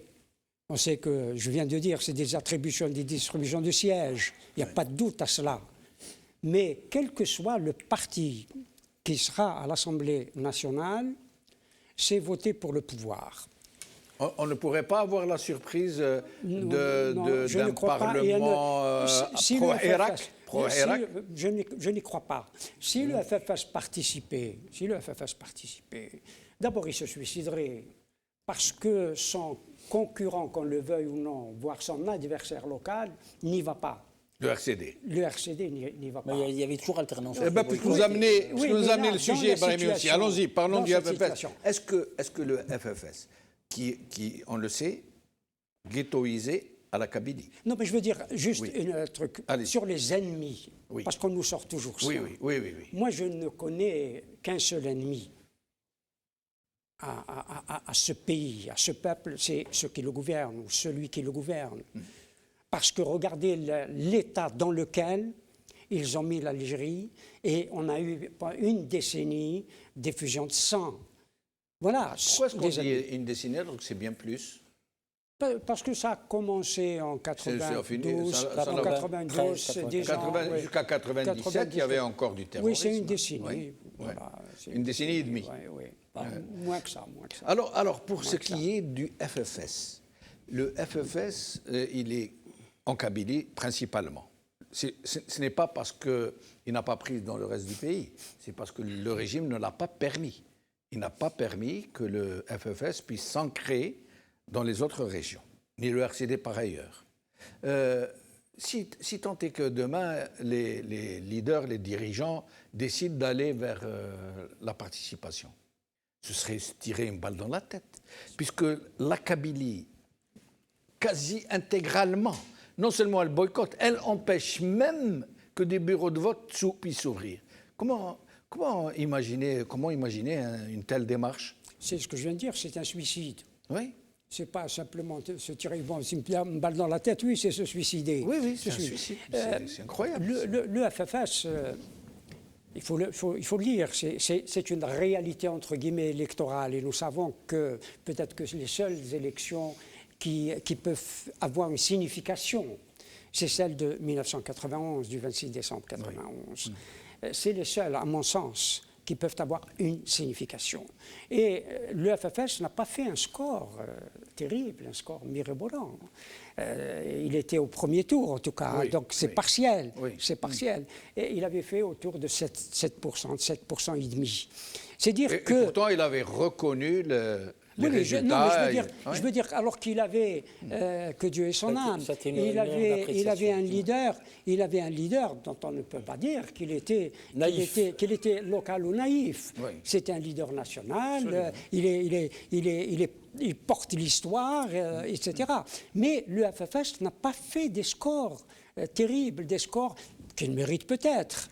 on sait que, je viens de dire, c'est des attributions, des distributions de sièges, il n'y a pas de doute à cela, mais quel que soit le parti qui sera à l'Assemblée nationale, c'est voter pour le pouvoir. On ne pourrait pas avoir la surprise d'un Parlement pro-Irak? Je n'y crois pas. Si le FFS participait, d'abord il se suiciderait parce que son concurrent, qu'on le veuille ou non, voire son adversaire local, n'y va pas. Le RCD. Le RCD n'y va pas. Mais il y avait toujours alternance. Puisque vous amenez le sujet, Ibrahim aussi, allons-y, parlons du FFS. Est-ce que le FFS, qui, on le sait, ghettoisé à la Kabylie. Non, mais je veux dire juste un truc sur les ennemis, parce qu'on nous sort toujours ça. Oui. Moi, je ne connais qu'un seul ennemi à ce pays, à ce peuple, c'est ceux qui le gouvernent, ou celui qui le gouverne. parce que regardez l'état dans lequel ils ont mis l'Algérie, et on a eu pendant une décennie d'effusion de sang. Voilà. Pourquoi est-ce qu'on dit une décennie alors que c'est bien plus? Parce que ça a commencé en 92, ça en 92, jusqu'à 97, il y avait encore du terrorisme. Oui, c'est une décennie. Oui. Voilà, une décennie et demie. Oui. Moins que ça. Alors pour ce qui est du FFS, le FFS, il est en Kabylie principalement. Ce n'est pas parce qu'il n'a pas pris dans le reste du pays, c'est parce que le régime ne l'a pas permis. Il n'a pas permis que le FFS puisse s'ancrer dans les autres régions, ni le RCD par ailleurs. Si tant est que demain, les leaders, les dirigeants décident d'aller vers la participation, ce serait se tirer une balle dans la tête, puisque la Kabylie, quasi intégralement, non seulement elle boycotte, elle empêche même que des bureaux de vote puissent s'ouvrir. Comment imaginer une telle démarche? C'est ce que je viens de dire, c'est un suicide. Oui. C'est pas simplement se tirer une balle dans la tête, oui, c'est se suicider. Oui, c'est un suicide. C'est incroyable. Le FFS, il faut le dire, c'est une réalité entre guillemets électorale, et nous savons que peut-être que les seules élections qui peuvent avoir une signification, c'est celle de 1991, du 26 décembre 1991. Oui. C'est les seules, à mon sens, qui peuvent avoir une signification. Et le FFS n'a pas fait un score terrible, un score mirobolant. Il était au premier tour, en tout cas, donc c'est partiel. C'est partiel. Et il avait fait autour de 7%, 7% et demi. C'est dire que... Et pourtant, il avait reconnu les résultats. Je veux dire, alors qu'il avait, que Dieu ait son âme, il avait un leader dont on ne peut pas dire qu'il était local ou naïf. Oui. C'est un leader national, il porte l'histoire, etc. Mais le FFS n'a pas fait des scores terribles, des scores qu'il mérite peut-être.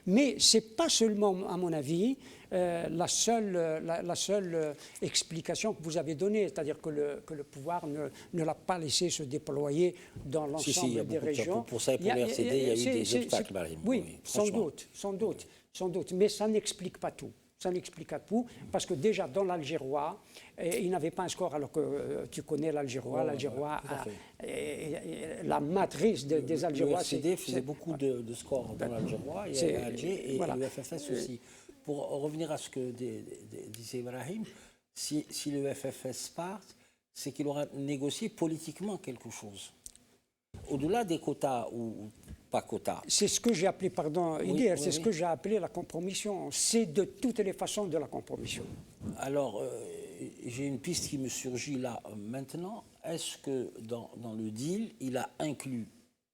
Mais ce n'est pas seulement, à mon avis, la seule explication que vous avez donnée, c'est-à-dire que le pouvoir ne l'a pas laissé se déployer dans l'ensemble des régions. Pour ça et pour le RCD, il y a eu des obstacles, Brahim. Oui, sans doute. Mais ça n'explique pas tout. Ça n'explique pas tout, parce que déjà dans l'algérois, il n'avait pas un score, alors que tu connais l'algérois. L'algérois, la matrice des algérois. Le RCD faisait beaucoup de scores dans l'algérois, et à Alger, et le FFS aussi. Pour revenir à ce que disait Ibrahim, si le FFS part, c'est qu'il aura négocié politiquement quelque chose. Au-delà des quotas ou pas quotas. C'est ce que j'ai appelé, ce que j'ai appelé la compromission. C'est de toutes les façons de la compromission. Alors, j'ai une piste qui me surgit là maintenant. Est-ce que dans le deal, il a inclus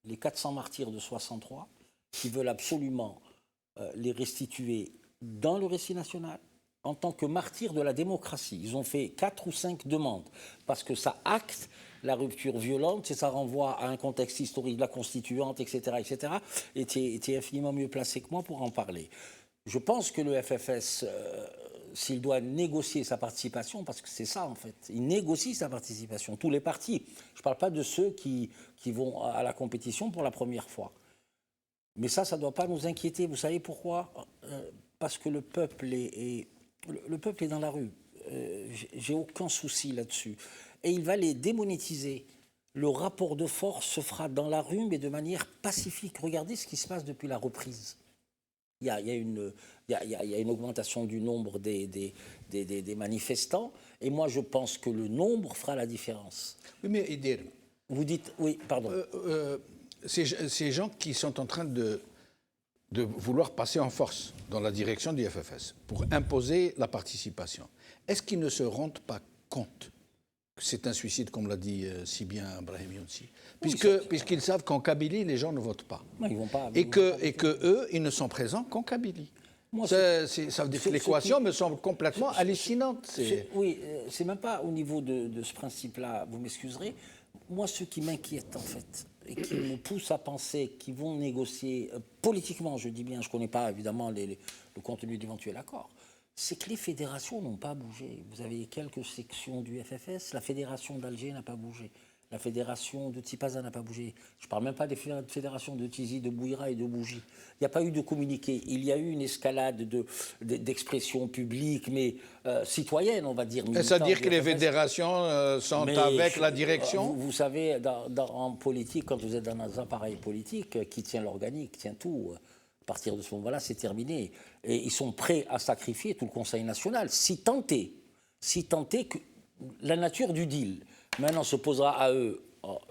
les 400 martyrs de 63 qui veulent absolument les restituer dans le récit national en tant que martyrs de la démocratie? Ils ont fait 4 ou 5 demandes parce que ça acte la rupture violente, et ça renvoie à un contexte historique de la constituante, etc., etc. Et tu es infiniment mieux placé que moi pour en parler. Je pense que le FFS, s'il doit négocier sa participation, parce que c'est ça en fait, il négocie sa participation, tous les partis. Je ne parle pas de ceux qui vont à la compétition pour la première fois. Mais ça ne doit pas nous inquiéter. Vous savez pourquoi? Parce que le peuple est dans la rue. J'ai aucun souci là-dessus. Et il va les démonétiser. Le rapport de force se fera dans la rue, mais de manière pacifique. Regardez ce qui se passe depuis la reprise. Il y a une augmentation du nombre des manifestants, et moi je pense que le nombre fera la différence. Oui, mais Idir, vous dites, oui, pardon. Ces gens qui sont en train de vouloir passer en force dans la direction du FFS pour imposer la participation, est-ce qu'ils ne se rendent pas compte que c'est un suicide, comme l'a dit si bien Brahim Younsi, puisqu'ils savent qu'en Kabylie, les gens ne votent pas. Non, ils vont pas, et que eux, ils ne sont présents qu'en Kabylie. Ça veut dire que l'équation me semble complètement hallucinante. Oui, c'est même pas au niveau de ce principe-là, vous m'excuserez. Moi, ce qui m'inquiète, en fait, et qui me pousse à penser qu'ils vont négocier politiquement, je dis bien, je ne connais pas évidemment le contenu d'éventuels accords, c'est que les fédérations n'ont pas bougé. Vous avez quelques sections du FFS, la fédération d'Alger n'a pas bougé. La fédération de Tipaza n'a pas bougé. Je ne parle même pas des fédérations de Tizi, de Bouira et de Bougie. Il n'y a pas eu de communiqué. Il y a eu une escalade d'expressions publiques, mais citoyennes, on va dire. C'est-à-dire que les fédérations sont avec la direction? Vous savez, en politique, quand vous êtes dans un appareil politique, qui tient l'organique, tient tout, à partir de ce moment-là, c'est terminé. Et ils sont prêts à sacrifier tout le Conseil national, si tant est que la nature du deal. Maintenant, se posera à eux,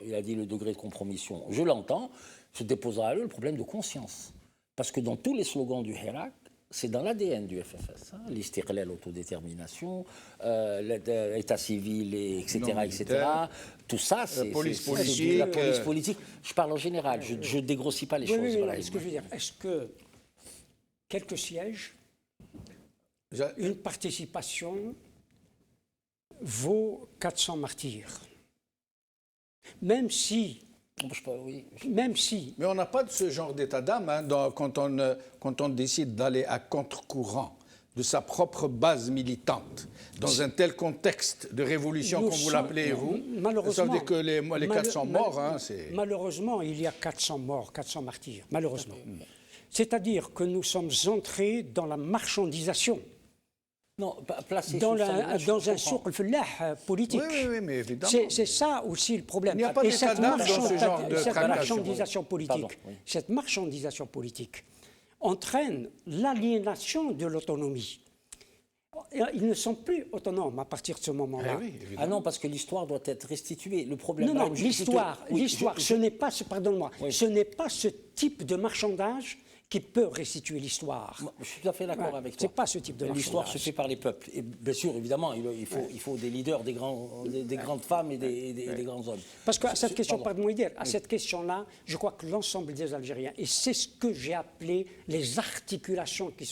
il a dit le degré de compromission, je l'entends, se déposera à eux le problème de conscience. Parce que dans tous les slogans du Hirak, c'est dans l'ADN du FFS, hein, l'istiqlal, l'autodétermination, l'état civil, etc., etc. Tout ça, c'est police politique. La police politique. Je parle en général, je ne dégrossis pas les choses. Oui, voilà. ce que je veux dire, est-ce que quelques sièges, une participation vaut 400 martyrs? Même si... Même si... Mais on n'a pas de ce genre d'état d'âme hein, quand on décide d'aller à contre-courant de sa propre base militante, dans un tel contexte de révolution, comme vous l'appelez, vous. Ça veut dire que les 400 morts, hein, c'est... Malheureusement, il y a 400 morts, 400 martyrs, malheureusement. C'est-à-dire que nous sommes entrés dans la marchandisation. Non, placé dans un souk al-fallah politique. Oui, mais évidemment. C'est ça aussi le problème. Il n'y a pas d'état d'âme dans ce genre de cette marchandisation politique entraîne l'aliénation de l'autonomie. Ils ne sont plus autonomes à partir de ce moment-là. Ah non, parce que l'histoire doit être restituée. Le problème. Non, l'histoire, ce n'est pas, pardonne-moi, ce n'est pas ce type de marchandage qui peut restituer l'histoire. Je suis tout à fait d'accord avec toi. C'est pas ce type de marchandage. L'histoire se fait par les peuples. Et bien sûr, évidemment, il faut des leaders, des grandes femmes et des grands hommes. Parce qu'à cette question, pardon-moi de dire, à cette question-là, je crois que l'ensemble des Algériens, et c'est ce que j'ai appelé les articulations qui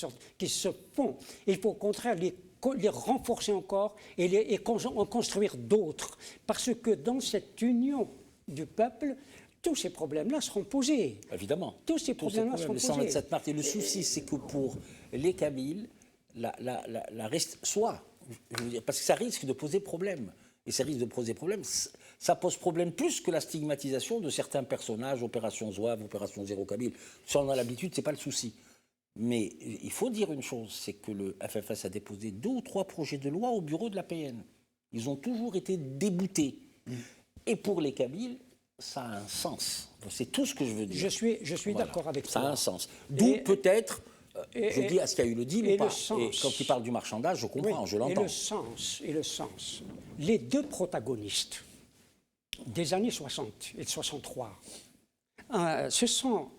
se font, il faut au contraire les renforcer encore et en construire d'autres. Parce que dans cette union du peuple, tous ces problèmes-là seront posés. Évidemment. Tous ces problèmes-là seront posés. 127 martyrs. Et le souci, c'est que pour les Kabyles, parce que ça risque de poser problème. Et ça risque de poser problème. Ça pose problème plus que la stigmatisation de certains personnages, Opération Zouave, Opération Zéro Kabyle. Ça, on a l'habitude, ce n'est pas le souci. Mais il faut dire une chose, c'est que le FFS a déposé 2 ou 3 projets de loi au bureau de la PN. Ils ont toujours été déboutés. Et pour les Kabyles, ça a un sens. C'est tout ce que je veux dire. Je suis d'accord avec ça. toi. Ça a un sens. D'où peut-être, je dis, est-ce qu'il y a eu le deal ou pas? Et quand il parle du marchandage, je comprends, je l'entends. Et le sens. Les 2 protagonistes des années 60 et de 63 se sont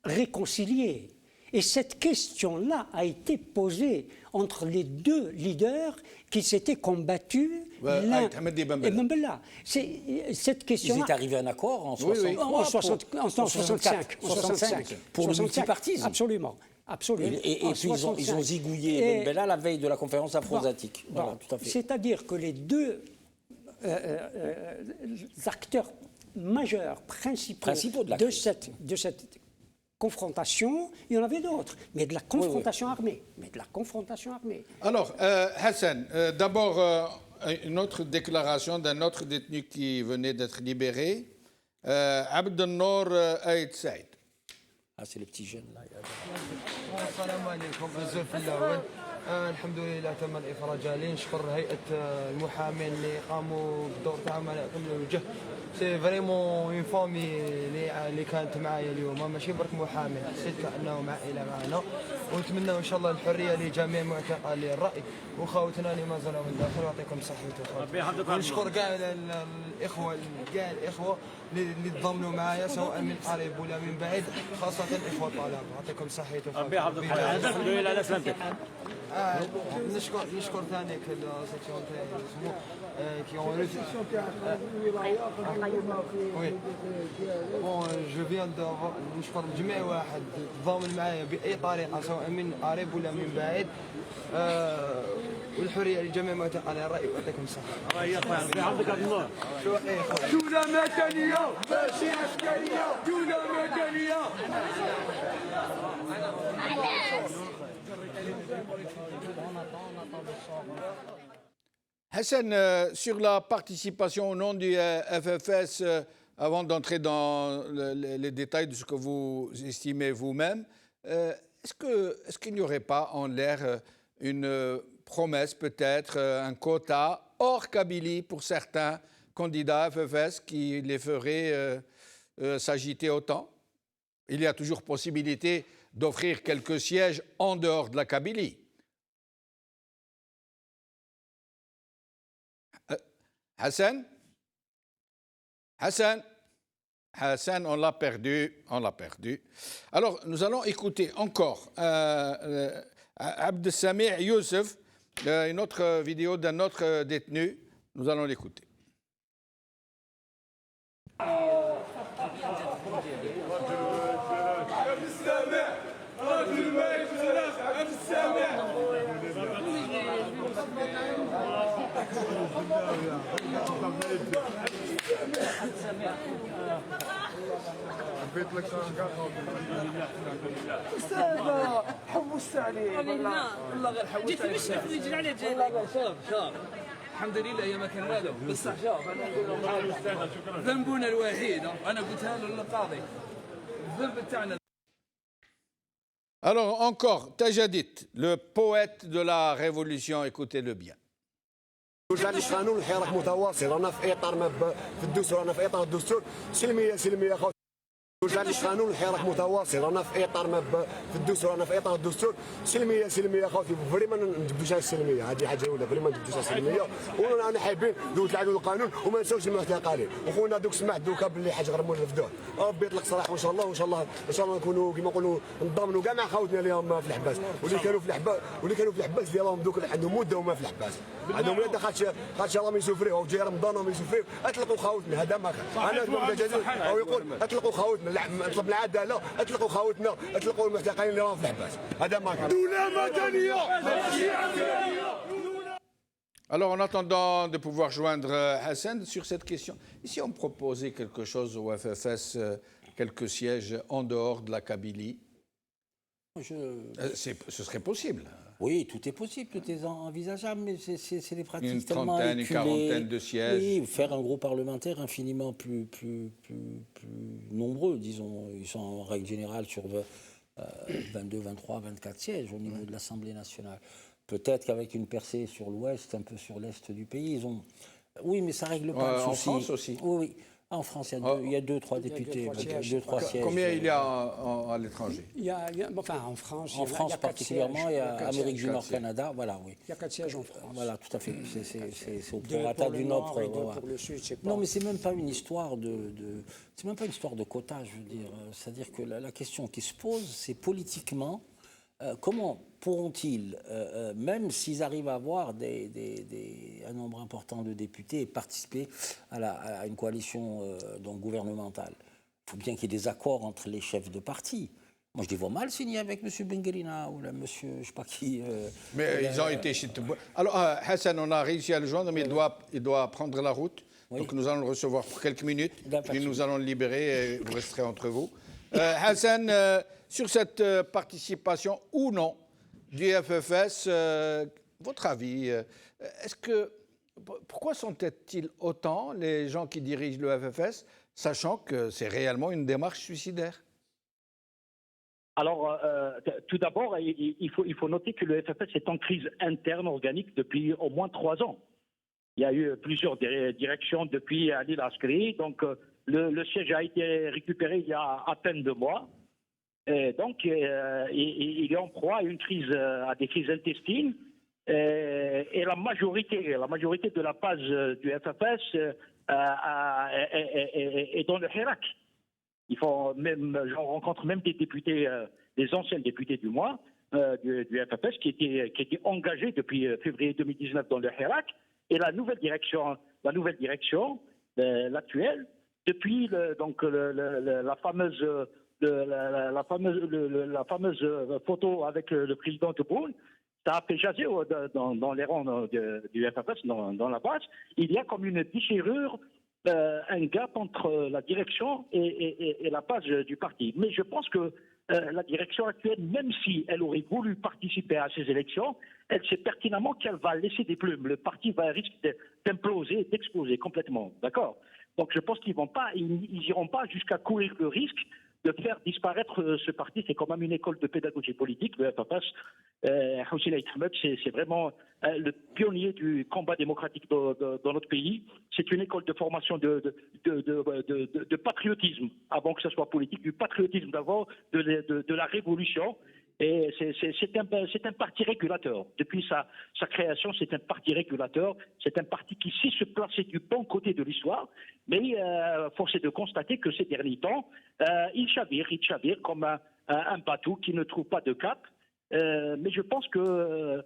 réconciliés. Et cette question-là a été posée entre les 2 leaders qui s'étaient combattus. Avec Ahmed et Ben Bella. Cette question-là... Ils étaient arrivés à un accord en 65. Pour le multipartisme. Absolument. Et puis ils ont zigouillé Ben Bella la veille de la conférence afro-asiatique. Voilà, tout à fait. C'est-à-dire que les 2 acteurs majeurs, principaux de cette confrontation, il y en avait d'autres, mais de la confrontation armée. Alors, Hassan, d'abord, une autre déclaration d'un autre détenu qui venait d'être libéré, Abdelnour Aïd Saïd. Ah, c'est le petit jeune, là. السلام عليكم الزول في الاول الحمد لله تم الافراج عليه نشكر هيئه المحامين اللي قاموا بالدور تاعهم على اكمل الوجه سي فريمون اون فامي اللي كانت معايا اليوم ماشي برك محامي حسيت كانهم عائله معنا ونتمنى ان شاء الله الحريه لجميع معتقلي الراي وخاوتنا اللي ما زالوا من داخل ويعطيكم صحتكم ونشكر كاع الاخوه اللي تضامنوا معايا سواء من قريب ولا من بعيد خاصه الاخوه الطلبه يعطيكم صحتكم ربي يحفظك الحمد لله على سلامتك نشكر ثاني كل سيكسيون تاعي qui ont réussi. Oui. Bon, je viens de نشكر جميع واحد تضامن معايا بأي طريقة سواء من قريب ولا من بعيد والحرية لجميع معتقلي الرأي ويعطيكم الصحة. الله يرفع يحفظك الله. دولة مدنية ماشي عسكرية دولة مدنية. Hassan, sur la participation au nom du FFS, avant d'entrer dans les détails de ce que vous estimez vous-même, est-ce qu'il n'y aurait pas en l'air une promesse, peut-être, un quota hors Kabylie pour certains candidats FFS qui les ferait s'agiter autant? Il y a toujours possibilité d'offrir quelques sièges en dehors de la Kabylie. Hassan? Hassan? Hassan, on l'a perdu, on l'a perdu. Alors, nous allons écouter encore Abd Sami Youssef, une autre vidéo d'un autre détenu. Nous allons l'écouter. حوست عليه والله غير حوست جيت مشرف يجري عليه جاي والله غير شوف الحمد لله يا ما كان له بصح شوف انا نقول لهم ذنبنا الوحيد انا قلتها له للقاضي الذنب تاعنا. Alors encore, Tajadit, le poète de la Révolution, écoutez-le bien. معليش قانون الحراك متواصل، رانا في اطار في الدستور، رانا في اطار الدستور سلميه سلميه خوتي. معليش قانون الحراك متواصل، رانا في اطار في الدستور، رانا في اطار الدستور سلميه سلميه خوتي. فري ما نجبدوش على السلميه، هذه حاجه الاولى، فري ما نجبدوش على السلميه، ورانا حابين نتلاعبوا القانون وما نساوش المعتقلين. وخونا دوك سمعت دوكا باللي حاجه غرموا الفدوه، ربي يطلق سراح وان شاء الله، وان شاء الله ان شاء الله نكونوا كما نقولوا نضامنوا كاع مع خوتنا اليوم في الحباس، واللي كانوا في الحباس ديالهم دوك عندهم مده وما في الحباس، عندهم ولاد خاطش راهم يسوفريو وجاي رمضان راهم يسوفريو، اطلقوا خوتنا. هذا ما كان انا او يقول اطلقوا خوتنا، نطلب العداله، اطلقوا خوتنا، اطلقوا المعتقلين اللي راهم في الحباس. هذا ما كان دوله مدنيه. Alors, en attendant de pouvoir joindre Hassan sur cette question, ici on proposait quelque chose au FFS, quelques sièges en dehors de la Kabylie. Ce serait possible. Oui, tout est possible, tout est envisageable, mais c'est des pratiques une tellement trentaine, une quarantaine de sièges. Oui, faire un groupe parlementaire infiniment plus nombreux, disons. Ils sont en règle générale sur 22, 23, 24 sièges au niveau de l'Assemblée nationale. Peut-être qu'avec une percée sur l'ouest, un peu sur l'est du pays, ils ont... Oui, mais ça ne règle pas le souci. En France aussi. Oui. En France, il y a 2-3 députés, 2-3 sièges. Combien il y a à l'étranger? Enfin, en France, en France particulièrement, il y a Amérique du Nord, Canada, voilà, oui. Il y a 4 sièges en France. Voilà, tout à fait. C'est au prorata du Nord. Pour le Sud, c'est pas... Non, mais c'est même pas une histoire c'est même pas une histoire de quota, je veux dire. C'est-à-dire que la question qui se pose, c'est politiquement, comment pourront-ils, même s'ils arrivent à avoir un nombre important de députés et participer à une coalition donc gouvernementale, il faut bien qu'il y ait des accords entre les chefs de parti. Moi, je les vois mal signer avec M. Benguerina ou là, M. je ne sais pas qui. Mais ils ont été chez... Alors, Hassan, on a réussi à le joindre, mais il doit prendre la route. Oui. Donc, nous allons le recevoir pour quelques minutes. Puis nous allons le libérer et vous resterez entre vous. Hassan, sur cette participation ou non du FFS, votre avis, pourquoi sont-ils autant les gens qui dirigent le FFS, sachant que c'est réellement une démarche suicidaire? Alors, tout d'abord, il faut noter que le FFS est en crise interne organique depuis au moins 3 ans. Il y a eu plusieurs directions depuis Ali Laskari, donc le siège a été récupéré il y a à peine 2 mois. Et donc, il est en proie à des crises intestines. Et la majorité de la base du FFS est dans le Hirak. J'en rencontre même des députés, des anciens députés du moins, du FFS qui étaient engagés depuis février 2019 dans le Hirak. Et la nouvelle direction, l'actuelle, depuis la fameuse photo avec le président Tebboune, ça a fait jaser dans les rangs du FFS, dans la base. Il y a comme une déchirure, un gap entre la direction et la base du parti. Mais je pense que la direction actuelle, même si elle aurait voulu participer à ces élections, elle sait pertinemment qu'elle va laisser des plumes. Le parti va risquer d'imploser, d'exploser complètement. D'accord? Donc je pense qu'ils n'iront pas jusqu'à courir le risque de faire disparaître ce parti. C'est quand même une école de pédagogie politique, le FFS. Houssine Aït Ahmed, c'est vraiment le pionnier du combat démocratique dans notre pays. C'est une école de formation de patriotisme, avant que ce soit politique, du patriotisme d'avant, de la révolution. Et c'est un parti régulateur. Depuis sa création, c'est un parti régulateur. C'est un parti qui sait se placer du bon côté de l'histoire. Mais force est de constater que ces derniers temps, il chavire comme un bateau qui ne trouve pas de cap. Mais je pense que,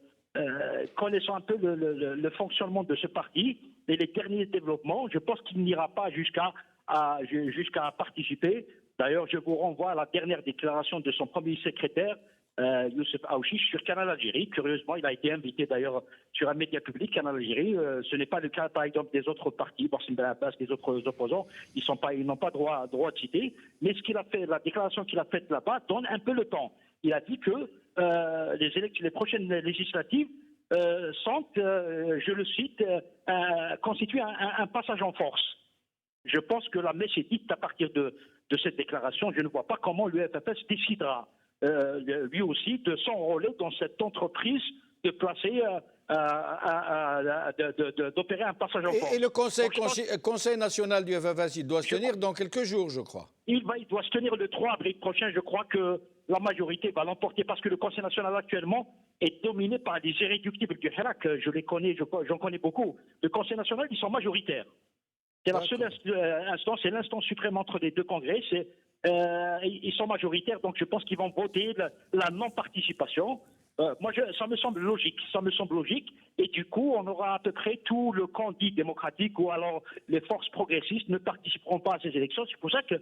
connaissant un peu le fonctionnement de ce parti et les derniers développements, je pense qu'il n'ira pas jusqu'à participer. D'ailleurs, je vous renvoie à la dernière déclaration de son premier secrétaire, Youssef Aouchiche, sur Canal Algérie. Curieusement, il a été invité d'ailleurs sur un média public, Canal Algérie. Ce n'est pas le cas, par exemple, des autres partis, Barsim Ben Abbas, des autres opposants. Ils n'ont pas droit de citer. Mais ce qu'il a fait, la déclaration qu'il a faite là-bas, donne un peu le temps. Il a dit que les prochaines législatives sont, je le cite, constituent un passage en force. Je pense que la messe est dite à partir de cette déclaration. Je ne vois pas comment l'UFFS décidera lui aussi de s'enrôler dans cette entreprise de placer, d'opérer un passage en force. Et le Conseil national du FFS, il doit se tenir dans quelques jours, je crois. Il doit se tenir le 3 avril prochain. Je crois que la majorité va l'emporter parce que le Conseil national actuellement est dominé par des irréductibles du Hirak. Je les connais, j'en connais beaucoup. Le Conseil national, ils sont majoritaires. C'est la seule instance, c'est l'instance suprême entre les deux congrès. Ils sont majoritaires, donc je pense qu'ils vont voter la non-participation. Ça me semble logique. Et du coup, on aura à peu près tout le camp dit démocratique ou alors les forces progressistes ne participeront pas à ces élections. C'est pour ça que,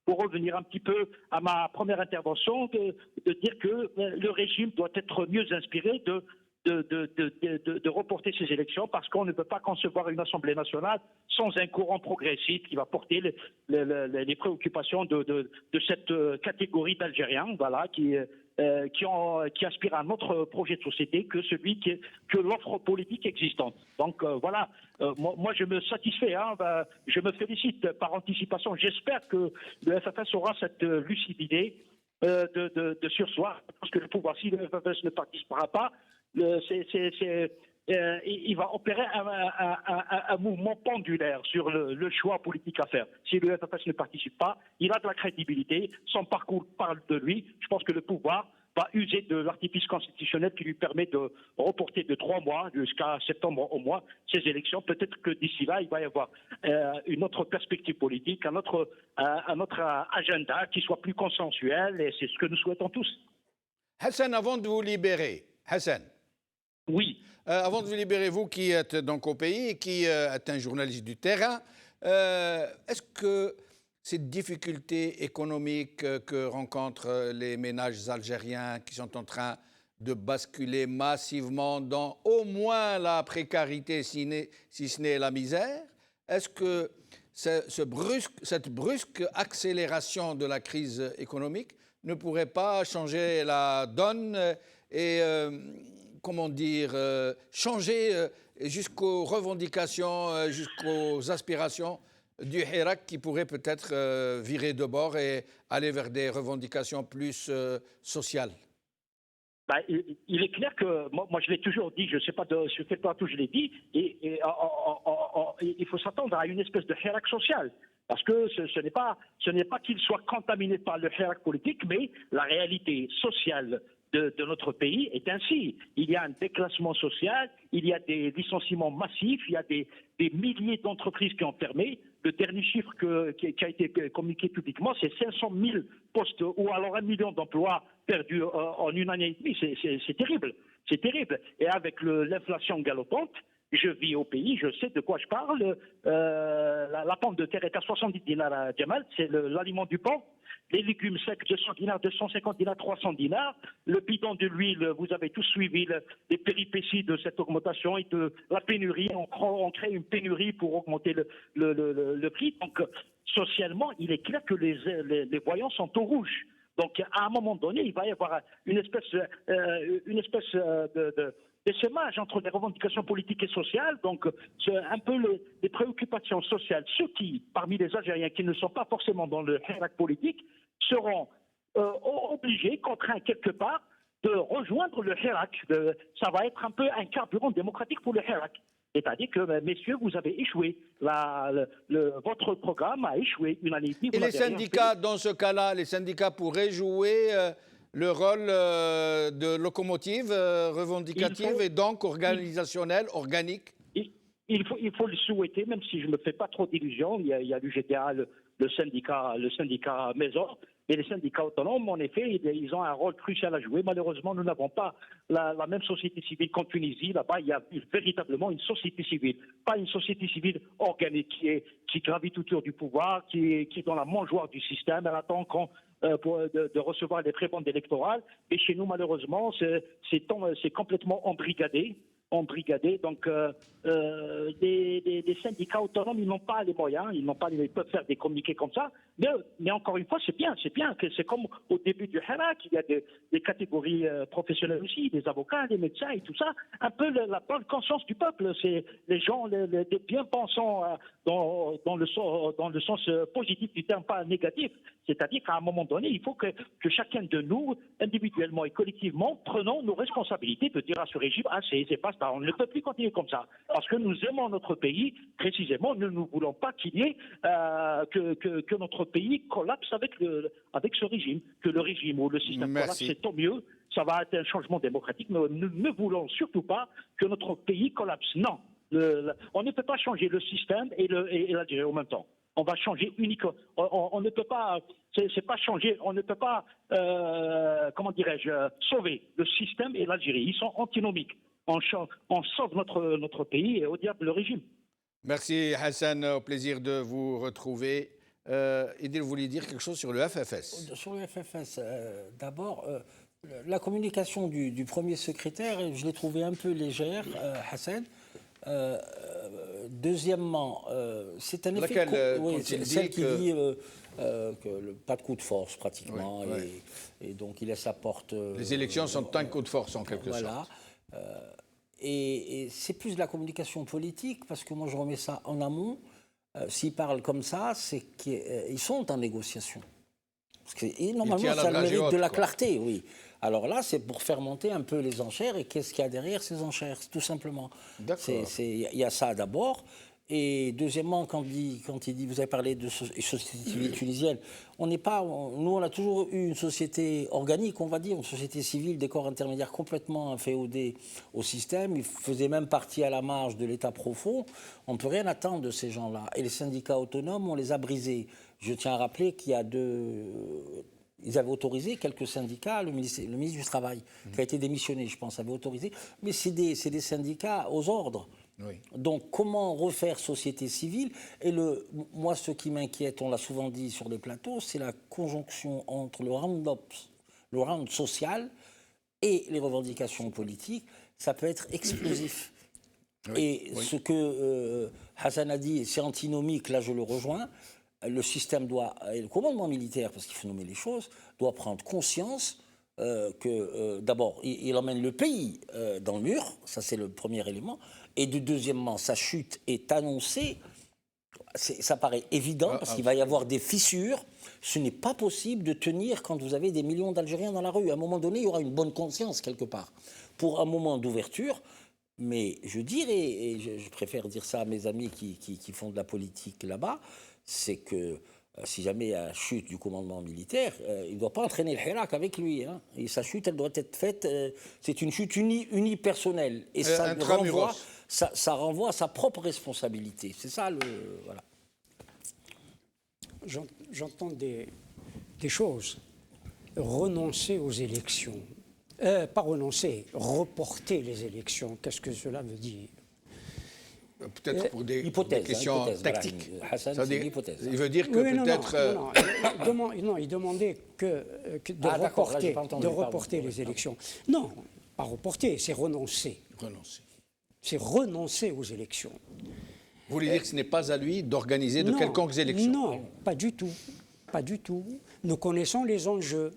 pour revenir un petit peu à ma première intervention, de dire que le régime doit être mieux inspiré de reporter ces élections parce qu'on ne peut pas concevoir une Assemblée nationale sans un courant progressiste qui va porter les préoccupations de cette catégorie d'Algériens, voilà, qui aspirent à un autre projet de société que celui que l'offre politique existante. Donc voilà, moi je me satisfais, je me félicite par anticipation. J'espère que le FFS aura cette lucidité de sursoir, parce que le pouvoir, si le FFS ne participera pas, il va opérer un mouvement pendulaire sur le choix politique à faire. Si le FFS ne participe pas, il a de la crédibilité, son parcours parle de lui. Je pense que le pouvoir va user de l'artifice constitutionnel qui lui permet de reporter de 3 mois jusqu'à septembre au moins ces élections. Peut-être que d'ici là, il va y avoir une autre perspective politique, un autre agenda qui soit plus consensuel, et c'est ce que nous souhaitons tous. Hassan, avant de vous libérer, Hassan. Oui. Avant de vous libérer, vous qui êtes donc au pays et qui êtes un journaliste du terrain, est-ce que ces difficultés économiques que rencontrent les ménages algériens qui sont en train de basculer massivement dans au moins la précarité, si ce n'est la misère, est-ce que cette brusque accélération de la crise économique ne pourrait pas changer la donne et changer jusqu'aux revendications, jusqu'aux aspirations du Hirak qui pourrait peut-être virer de bord et aller vers des revendications plus sociales? Il est clair que, moi je l'ai toujours dit, je ne sais pas sur quel plateau je l'ai dit, et il faut s'attendre à une espèce de Hirak social. Parce que ce n'est pas qu'il soit contaminé par le Hirak politique, mais la réalité sociale de notre pays est ainsi. Il y a un déclassement social, il y a des licenciements massifs, il y a des milliers d'entreprises qui ont fermé. Le dernier chiffre qui a été communiqué publiquement, c'est 500 000 postes ou alors 1 million d'emplois perdus en une année et demie. C'est terrible. C'est terrible. Et avec l'inflation galopante, je vis au pays, je sais de quoi je parle. La pomme de terre est à 70 dinars à Djamal, c'est l'aliment du porc. Les légumes secs, 200 dinars, 250 dinars, 300 dinars. Le bidon de l'huile, vous avez tous suivi les péripéties de cette augmentation et de la pénurie. On crée une pénurie pour augmenter le prix. Donc, socialement, il est clair que les voyants sont au rouge. Donc, à un moment donné, il va y avoir une espèce de sémage entre les revendications politiques et sociales. Donc, c'est un peu les préoccupations sociales. Ceux qui, parmi les Algériens qui ne sont pas forcément dans le hirak politique, seront obligés, contraints quelque part, de rejoindre le hirak. Ça va être un peu un carburant démocratique pour le hirak. C'est-à-dire que, messieurs, vous avez échoué. Votre programme a échoué. Une année et demie, Et les syndicats, dans ce cas-là, les syndicats pourraient jouer le rôle de locomotive revendicative et donc organisationnelle, organique? Il faut le souhaiter, même si je ne me fais pas trop d'illusions. Il y a l'UGTA, le syndicat Maison, et les syndicats autonomes, en effet, ils ont un rôle crucial à jouer. Malheureusement, nous n'avons pas la même société civile qu'en Tunisie. Là-bas, il y a véritablement une société civile, pas une société civile organique qui gravite autour du pouvoir, qui est dans la mangeoire du système. Elle attend de recevoir les prébendes électorales. Et chez nous, malheureusement, c'est complètement embrigadé. Donc des syndicats autonomes, ils n'ont pas les moyens, ils peuvent faire des communiqués comme ça, mais encore une fois, c'est bien que c'est comme au début du hirak, il y a des catégories professionnelles aussi, des avocats, des médecins et tout ça, un peu la bonne conscience du peuple, c'est les gens, les bien-pensants dans le sens positif du terme, pas négatif, c'est-à-dire qu'à un moment donné, il faut que chacun de nous, individuellement et collectivement, prenons nos responsabilités de dire à ce régime, c'est pas ça, on ne peut plus continuer comme ça, parce que nous aimons notre pays, précisément, nous ne voulons pas qu'il y ait que notre pays collapse avec ce régime, que le régime ou le système collapse, c'est tant mieux, ça va être un changement démocratique, mais nous ne voulons surtout pas que notre pays collapse, non. On ne peut pas changer le système et l'Algérie en même temps. On va changer uniquement. On ne peut pas. C'est pas changer. On ne peut pas. Comment dirais-je, sauver le système et l'Algérie. Ils sont antinomiques. On sauve notre pays et au diable le régime. Merci Hassan. Au plaisir de vous retrouver. Idil, vous vouliez dire quelque chose sur le FFS? Sur le FFS, d'abord. La communication du premier secrétaire, je l'ai trouvée un peu légère, Hassan. Deuxièmement, c'est un effet... Celle qui dit que pas de coup de force, pratiquement, et donc il laisse sa porte... Les élections sont un coup de force, en quelque sorte. Et c'est plus de la communication politique, parce que moi je remets ça en amont. S'ils parlent comme ça, c'est qu'ils sont en négociation. Et normalement, ça mérite de la clarté, oui. Alors là, c'est pour faire monter un peu les enchères. Et qu'est-ce qu'il y a derrière ces enchères, tout simplement? Il y a ça d'abord. Et deuxièmement, quand il dit, vous avez parlé de société civile tunisienne, nous, on a toujours eu une société organique, on va dire, une société civile, des corps intermédiaires complètement inféodés au système. Ils faisaient même partie à la marge de l'État profond. On ne peut rien attendre de ces gens-là. Et les syndicats autonomes, on les a brisés. Je tiens à rappeler qu'il y a ils avaient autorisé quelques syndicats, le ministre du Travail, qui a été démissionné, je pense, avait autorisé. Mais c'est des syndicats aux ordres. Oui. Donc, comment refaire société civile? Et moi, ce qui m'inquiète, on l'a souvent dit sur les plateaux, c'est la conjonction entre le round social et les revendications politiques. Ça peut être explosif. Ce que Hassan a dit, c'est antinomique, là je le rejoins. Le système et le commandement militaire, parce qu'il faut nommer les choses, doit prendre conscience que, d'abord, il emmène le pays dans le mur, ça c'est le premier élément, et deuxièmement, sa chute est annoncée, ça paraît évident, parce qu'il va y avoir des fissures, ce n'est pas possible de tenir quand vous avez des millions d'Algériens dans la rue. À un moment donné, il y aura une bonne conscience quelque part, pour un moment d'ouverture. Mais je dirais, et je préfère dire ça à mes amis qui font de la politique là-bas, c'est que si jamais il y a chute du commandement militaire, il ne doit pas entraîner le hirak avec lui. Hein. Et sa chute, elle doit être faite, c'est une chute unipersonnelle. Et ça renvoie à sa propre responsabilité. C'est ça le... Voilà. J'entends des choses. Renoncer aux élections. Pas renoncer, reporter les élections. Qu'est-ce que cela veut dire? Peut-être pour des questions tactiques. Hassan, c'est une hypothèse. Il veut dire que peut-être... Non, il demandait de reporter les élections. Non, pas reporter, c'est renoncer. C'est renoncer aux élections. Vous voulez dire que ce n'est pas à lui d'organiser de quelconques élections? Non, pas du tout. Pas du tout. Nous connaissons les enjeux.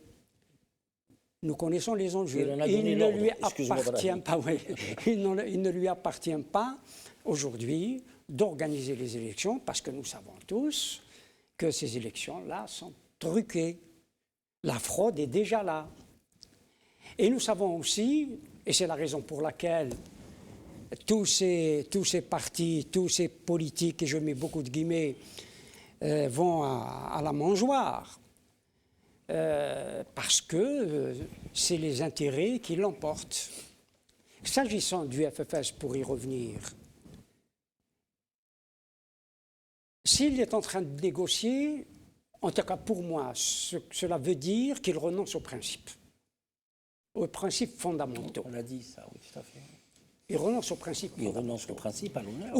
Nous connaissons les enjeux. Il en a Il donné ne l'ordre. lui Excuse-moi, appartient Brahim. pas, oui. Il ne lui appartient pas aujourd'hui d'organiser les élections parce que nous savons tous que ces élections-là sont truquées. La fraude est déjà là. Et nous savons aussi, et c'est la raison pour laquelle tous ces partis, tous ces politiques, et je mets beaucoup de guillemets, vont à la mangeoire. Parce que c'est les intérêts qui l'emportent. S'agissant du FFS, pour y revenir, s'il est en train de négocier, en tout cas pour moi, cela veut dire qu'il renonce aux principes fondamentaux. On a dit ça, oui, tout à fait. Il renonce aux principes Il fondamentaux. renonce au principe à l'honneur.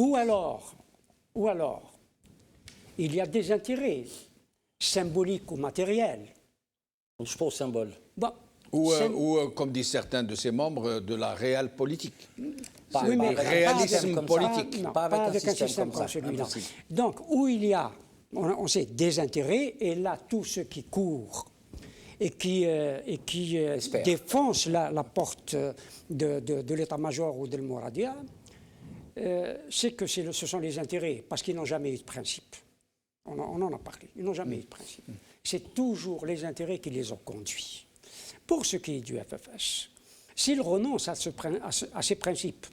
Ou alors, il y a des intérêts symboliques ou matériels. Je suis pas au symbole. Bon, Ou, comme disent certains de ses membres, de la réelle politique. Pas, oui, pas mais avec un réalisme système comme politique. ça. non, Pas avec un système comme ça. celui-là. Impossible. Donc, où il y a, on sait, des intérêts, et là, tous ceux qui courent et qui défoncent la porte de l'état-major ou de l'Mouradia, c'est que ce sont les intérêts, parce qu'ils n'ont jamais eu de principe. On en a parlé, ils n'ont jamais eu de principe. C'est toujours les intérêts qui les ont conduits. Pour ce qui est du FFS, s'il renonce à ces principes,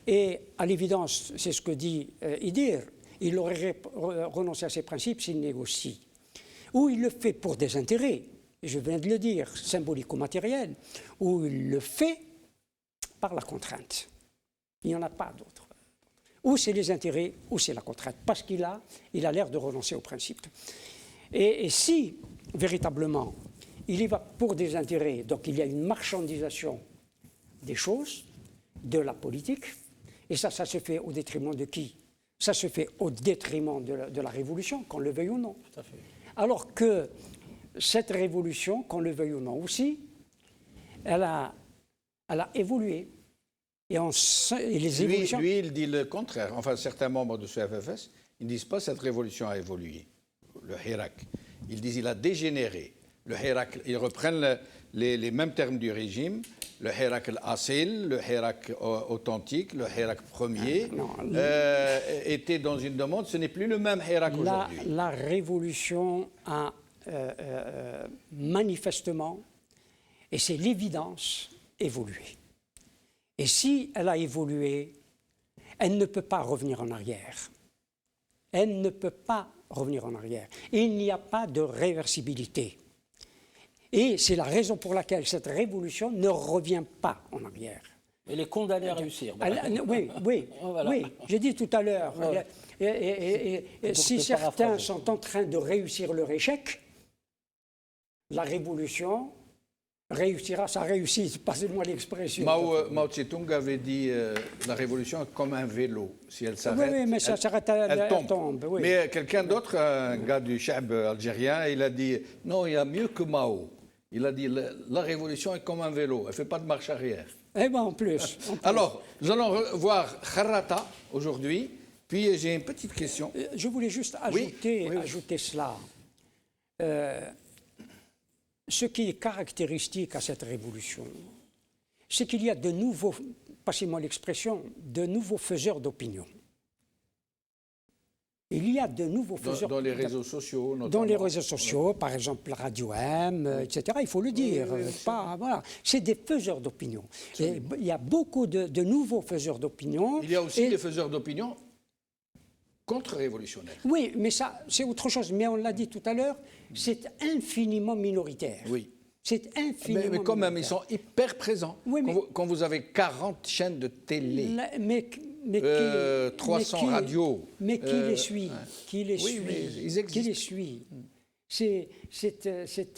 et à l'évidence, c'est ce que dit Idir, il aurait renoncé à ses principes s'il négocie, ou il le fait pour des intérêts, je viens de le dire, symboliques ou matériels, ou il le fait par la contrainte. Il n'y en a pas d'autre. Ou c'est les intérêts, ou c'est la contrainte, parce qu'il a l'air de renoncer aux principes. Et si, véritablement, il y va pour des intérêts, donc il y a une marchandisation des choses, de la politique, et ça se fait au détriment de qui? Ça se fait au détriment de la révolution, qu'on le veuille ou non. Tout à fait. Alors que cette révolution, qu'on le veuille ou non aussi, elle a évolué. Et les évolutions... Lui, il dit le contraire. Enfin, certains membres de ce FFS, ils ne disent pas que cette révolution a évolué. Le Hirak. Ils disent qu'il a dégénéré. Le Hirak, ils reprennent les mêmes termes du régime. Le Hirak al-Asil, le Hirak authentique, le Hirak premier, était dans une demande. Ce n'est plus le même Hirak aujourd'hui. La révolution a manifestement, et c'est l'évidence, évolué. Et si elle a évolué, elle ne peut pas revenir en arrière. Elle ne peut pas revenir en arrière. Il n'y a pas de réversibilité. Et c'est la raison pour laquelle cette révolution ne revient pas en arrière. Elle est condamnée à réussir. Oui, Voilà. oui, j'ai dit tout à l'heure. Ouais. Et si certains sont en train de réussir leur échec, la révolution réussira sa réussite, passez-moi l'expression. Mao Tse-tung avait dit la révolution est comme un vélo. Si elle s'arrête, oui, mais ça s'arrête, elle tombe. Oui. Mais quelqu'un d'autre, un gars du Chab algérien, il a dit non, il y a mieux que Mao. Il a dit la révolution est comme un vélo, elle ne fait pas de marche arrière. Eh bien, en plus. Alors, nous allons voir Kharrata aujourd'hui, puis j'ai une petite question. Je voulais juste ajouter cela. Ce qui est caractéristique à cette révolution, c'est qu'il y a de nouveaux, passez-moi l'expression, de nouveaux faiseurs d'opinion. Il y a de nouveaux faiseurs dans les réseaux sociaux, notamment. Dans les réseaux sociaux, par exemple Radio M, etc., il faut le dire. Voilà. C'est des faiseurs d'opinion. Il y a beaucoup de nouveaux faiseurs d'opinion. Il y a aussi des faiseurs d'opinion contre-révolutionnaires. Oui, mais ça, c'est autre chose. Mais on l'a dit tout à l'heure, c'est infiniment minoritaire. Oui. C'est infiniment mais quand même, ils minoritaire. sont hyper présents. Oui, mais quand vous avez 40 chaînes de télé, mais 300 radios. Mais qui les suit? Qui les oui, suit? mais ils existent. Qui les suit? C'est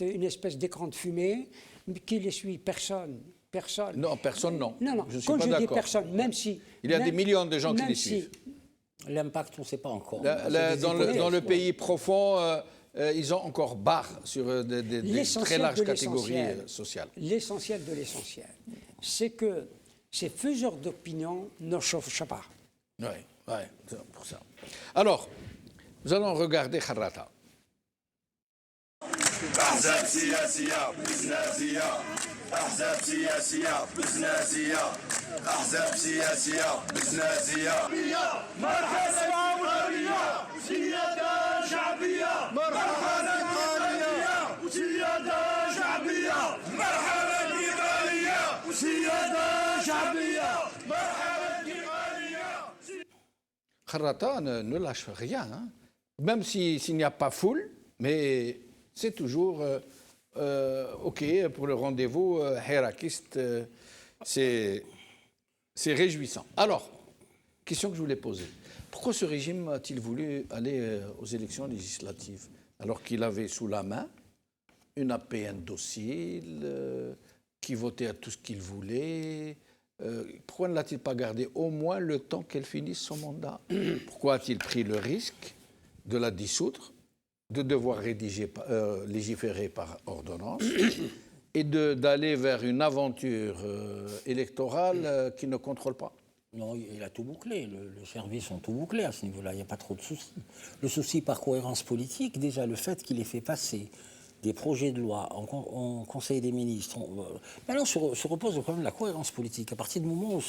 une espèce d'écran de fumée. Mais qui les suit? Personne. Personne. Non, personne, non. Non. Je suis Quand pas je dis d'accord. personne, même si... Il y a des millions de gens qui même les si- suivent. L'impact, on ne sait pas encore. Dans le pays profond, ils ont encore barre sur des très larges catégories sociales. L'essentiel de l'essentiel, c'est que ces faiseurs d'opinion ne chauffent pas. Oui, c'est pour ça. Alors, nous allons regarder Kharrata. أحزاب سياسية بزنازية أحزاب سياسية بزنازية مرحلة انتقالية وسيادة شعبية مرحلة انتقالية وسيادة شعبية مرحلة انتقالية وسيادة شعبية مرحلة انتقالية. Kharrata ne lâche rien, hein. Même s'il n'y a pas foule, mais c'est toujours OK pour le rendez-vous hirakiste. C'est réjouissant. Alors, question que je voulais poser. Pourquoi ce régime a-t-il voulu aller aux élections législatives alors qu'il avait sous la main une APN docile qui votait à tout ce qu'il voulait? Pourquoi ne l'a-t-il pas gardé au moins le temps qu'elle finisse son mandat? Pourquoi a-t-il pris le risque de la dissoudre, de devoir légiférer par ordonnance et d'aller vers une aventure électorale qu'il ne contrôle pas? Non, il a tout bouclé. Les services ont tout bouclé à ce niveau-là. Il n'y a pas trop de soucis. Le souci par cohérence politique, déjà le fait qu'il ait fait passer des projets de loi en Conseil des ministres. Maintenant se repose le problème de la cohérence politique. À partir du moment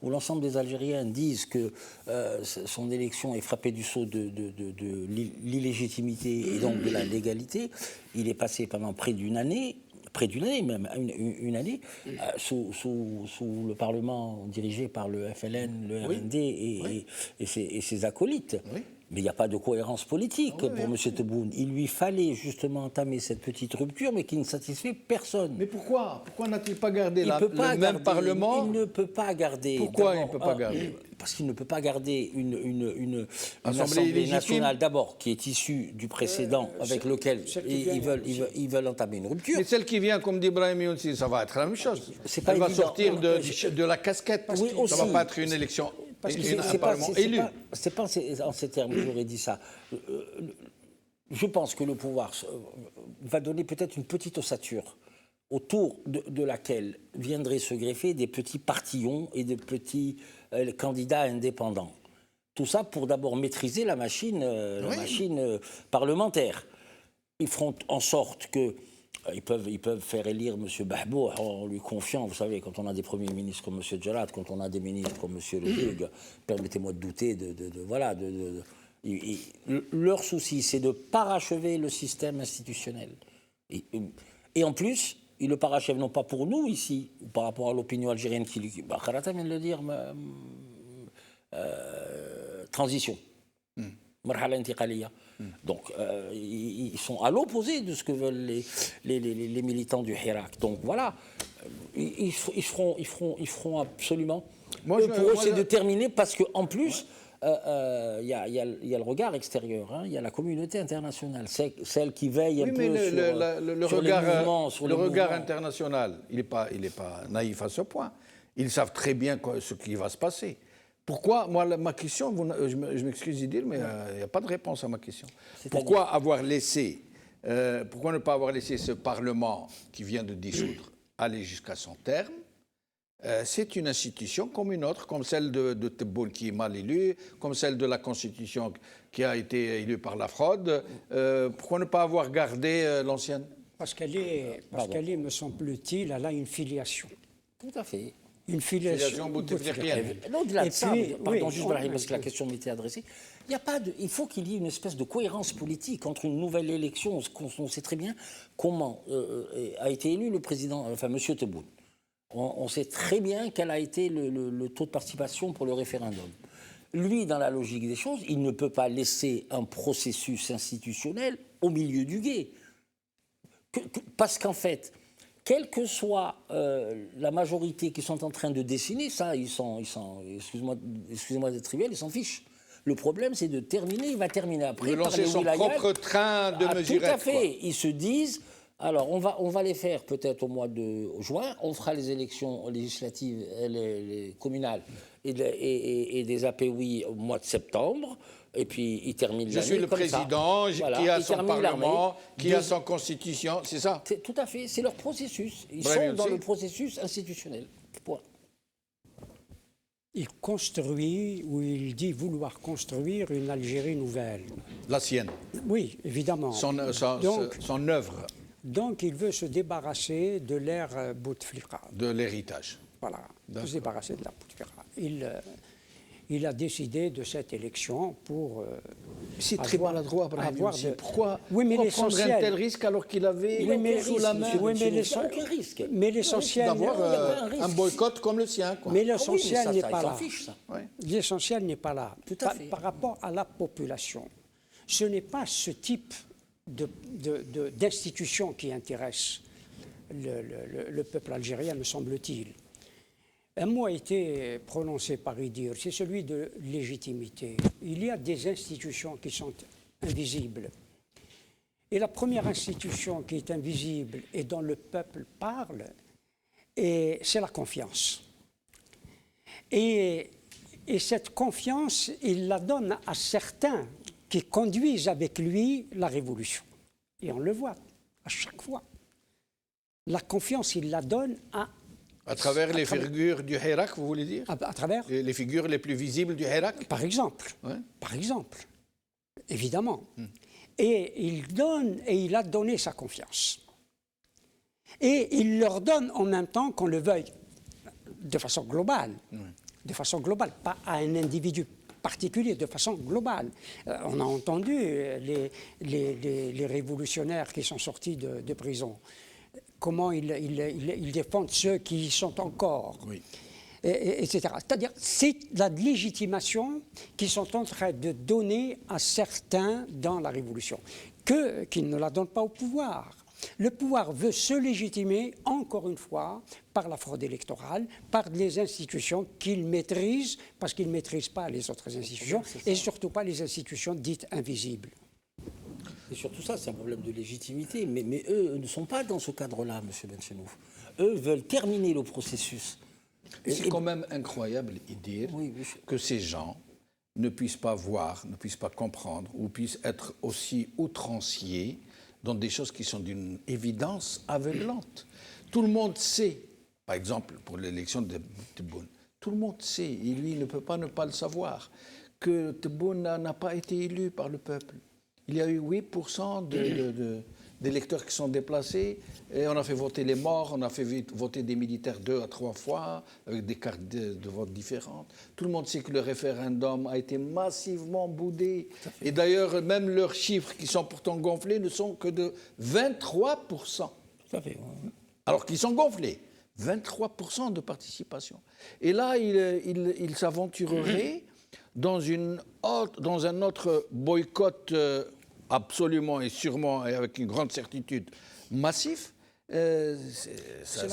où l'ensemble des Algériens disent que son élection est frappée du sceau de l'illégitimité et donc de la légalité, il est passé pendant près d'une année même, une année, sous le Parlement dirigé par le FLN, le RND et ses acolytes. Oui. Mais il n'y a pas de cohérence politique pour M. Tebboune. Il lui fallait justement entamer cette petite rupture, mais qui ne satisfait personne. Mais pourquoi n'a-t-il pas gardé le même Parlement? Il ne peut pas garder. Pourquoi il ne peut pas garder? Parce qu'il ne peut pas garder une Assemblée nationale, d'abord, qui est issue du précédent, avec lequel ils veulent entamer une rupture. Mais celle qui vient, comme dit Ibrahim Younsi, ça va être la même chose. Elle va sortir de la casquette. Ça ne va pas être une élection. Parce que c'est pas en ces termes que j'aurais dit ça. Je pense que le pouvoir va donner peut-être une petite ossature autour de laquelle viendraient se greffer des petits partillons et de petits candidats indépendants. Tout ça pour d'abord maîtriser la machine parlementaire. Ils feront en sorte que ils peuvent faire élire M. Bahbou en lui confiant, vous savez, quand on a des premiers ministres comme M. Djalad, quand on a des ministres comme M. Le Duc, permettez-moi de douter leur souci, c'est de parachever le système institutionnel. Et en plus, ils le parachèvent non pas pour nous ici, ou par rapport à l'opinion algérienne qui lui... Kharrata vient de le dire, transition. Marhala intiqaliya. Donc, ils sont à l'opposé de ce que veulent les militants du Hirak. Donc voilà, ils feront absolument. Pour eux, c'est de terminer parce qu'en plus, il y a le regard extérieur, hein, il y a la communauté internationale, celle qui veille un peu sur les mouvements. Le regard international, il n'est pas naïf à ce point. Ils savent très bien ce qui va se passer. Pourquoi, moi, ma question, je m'excuse d'y dire, mais il n'y a pas de réponse à ma question. Pourquoi ne pas avoir laissé ce Parlement qui vient de dissoudre aller jusqu'à son terme? C'est une institution comme une autre, comme celle de Tebboune qui est mal élue, comme celle de la Constitution qui a été élue par la fraude. Pourquoi ne pas avoir gardé l'ancienne? Parce qu'elle est, me semble-t-il, elle a une filiation. Tout à fait. Une filiation bouteflirienne. Au-delà de ça, pardon, juste parce que la question m'était adressée, il faut qu'il y ait une espèce de cohérence politique entre une nouvelle élection. On sait très bien comment a été élu le président, enfin M. Tebboune. On sait très bien quel a été le taux de participation pour le référendum. Lui, dans la logique des choses, il ne peut pas laisser un processus institutionnel au milieu du gué. Parce qu'en fait, quelle que soit la majorité qui sont en train de dessiner, ça, excusez-moi d'être trivial, ils s'en fichent. Le problème, c'est de terminer. Il va terminer après. De lancer son propre train de mesurettes. Tout à fait. Quoi. Ils se disent, alors on va les faire peut-être au mois de juin. On fera les élections législatives, les communales et des APOI au mois de septembre. Et puis, il termine l'année. Je suis le président qui a son Parlement, qui a son Constitution, c'est ça? Tout à fait, c'est leur processus. Ils sont dans le processus institutionnel. Point. Il construit, ou il dit vouloir construire une Algérie nouvelle. La sienne? Oui, évidemment. Son œuvre? Donc il veut se débarrasser de l'ère Bouteflika. De l'héritage. Voilà, se débarrasser de la Bouteflika. Il a décidé de cette élection pour c'est très maladroit, avoir de... Pourquoi, oui, mais pourquoi prendre un tel risque alors qu'il avait sous la main mais l'essentiel d'avoir un boycott comme le sien, quoi. Mais l'essentiel n'est pas là. Ouais. L'essentiel n'est pas là. Tout à fait. Par rapport à la population, ce n'est pas ce type d'institution qui intéresse le peuple algérien, me semble-t-il. Un mot a été prononcé par Idir, c'est celui de légitimité. Il y a des institutions qui sont invisibles. Et la première institution qui est invisible et dont le peuple parle, c'est la confiance. Et cette confiance, il la donne à certains qui conduisent avec lui la révolution. Et on le voit à chaque fois. La confiance, il la donne à travers les figures du Hirak, vous voulez dire? À travers les figures les plus visibles du Hirak? Par exemple. Ouais. Par exemple. Évidemment. Et il a donné sa confiance. Et il leur donne en même temps, qu'on le veuille, de façon globale. De façon globale, pas à un individu particulier, de façon globale. On a entendu les révolutionnaires qui sont sortis de prison. Comment ils défendent ceux qui y sont encore, etc. C'est-à-dire, c'est la légitimation qu'ils sont en train de donner à certains dans la révolution, qu'ils ne la donnent pas au pouvoir. Le pouvoir veut se légitimer, encore une fois, par la fraude électorale, par les institutions qu'il maîtrise, parce qu'il ne maîtrise pas les autres institutions, et surtout pas les institutions dites invisibles. Et surtout ça, c'est un problème de légitimité. Mais eux ne sont pas dans ce cadre-là, M. Benchenouf. Eux veulent terminer le processus. Et c'est quand même incroyable, Idir, que ces gens ne puissent pas voir, ne puissent pas comprendre, ou puissent être aussi outranciers dans des choses qui sont d'une évidence aveuglante. Tout le monde sait, par exemple, pour l'élection de Tebboune, tout le monde sait, et lui ne peut pas ne pas le savoir, que Tebboune n'a pas été élu par le peuple. Il y a eu 8% d'électeurs qui sont déplacés, et on a fait voter les morts, on a fait voter des militaires 2 à 3 fois, avec des cartes de vote différentes. Tout le monde sait que le référendum a été massivement boudé. Et d'ailleurs, même leurs chiffres, qui sont pourtant gonflés, ne sont que de 23%. Tout à fait. Alors qu'ils sont gonflés. 23% de participation. Et là, il s'aventurerait dans un autre boycott absolument et sûrement et avec une grande certitude massif. C'est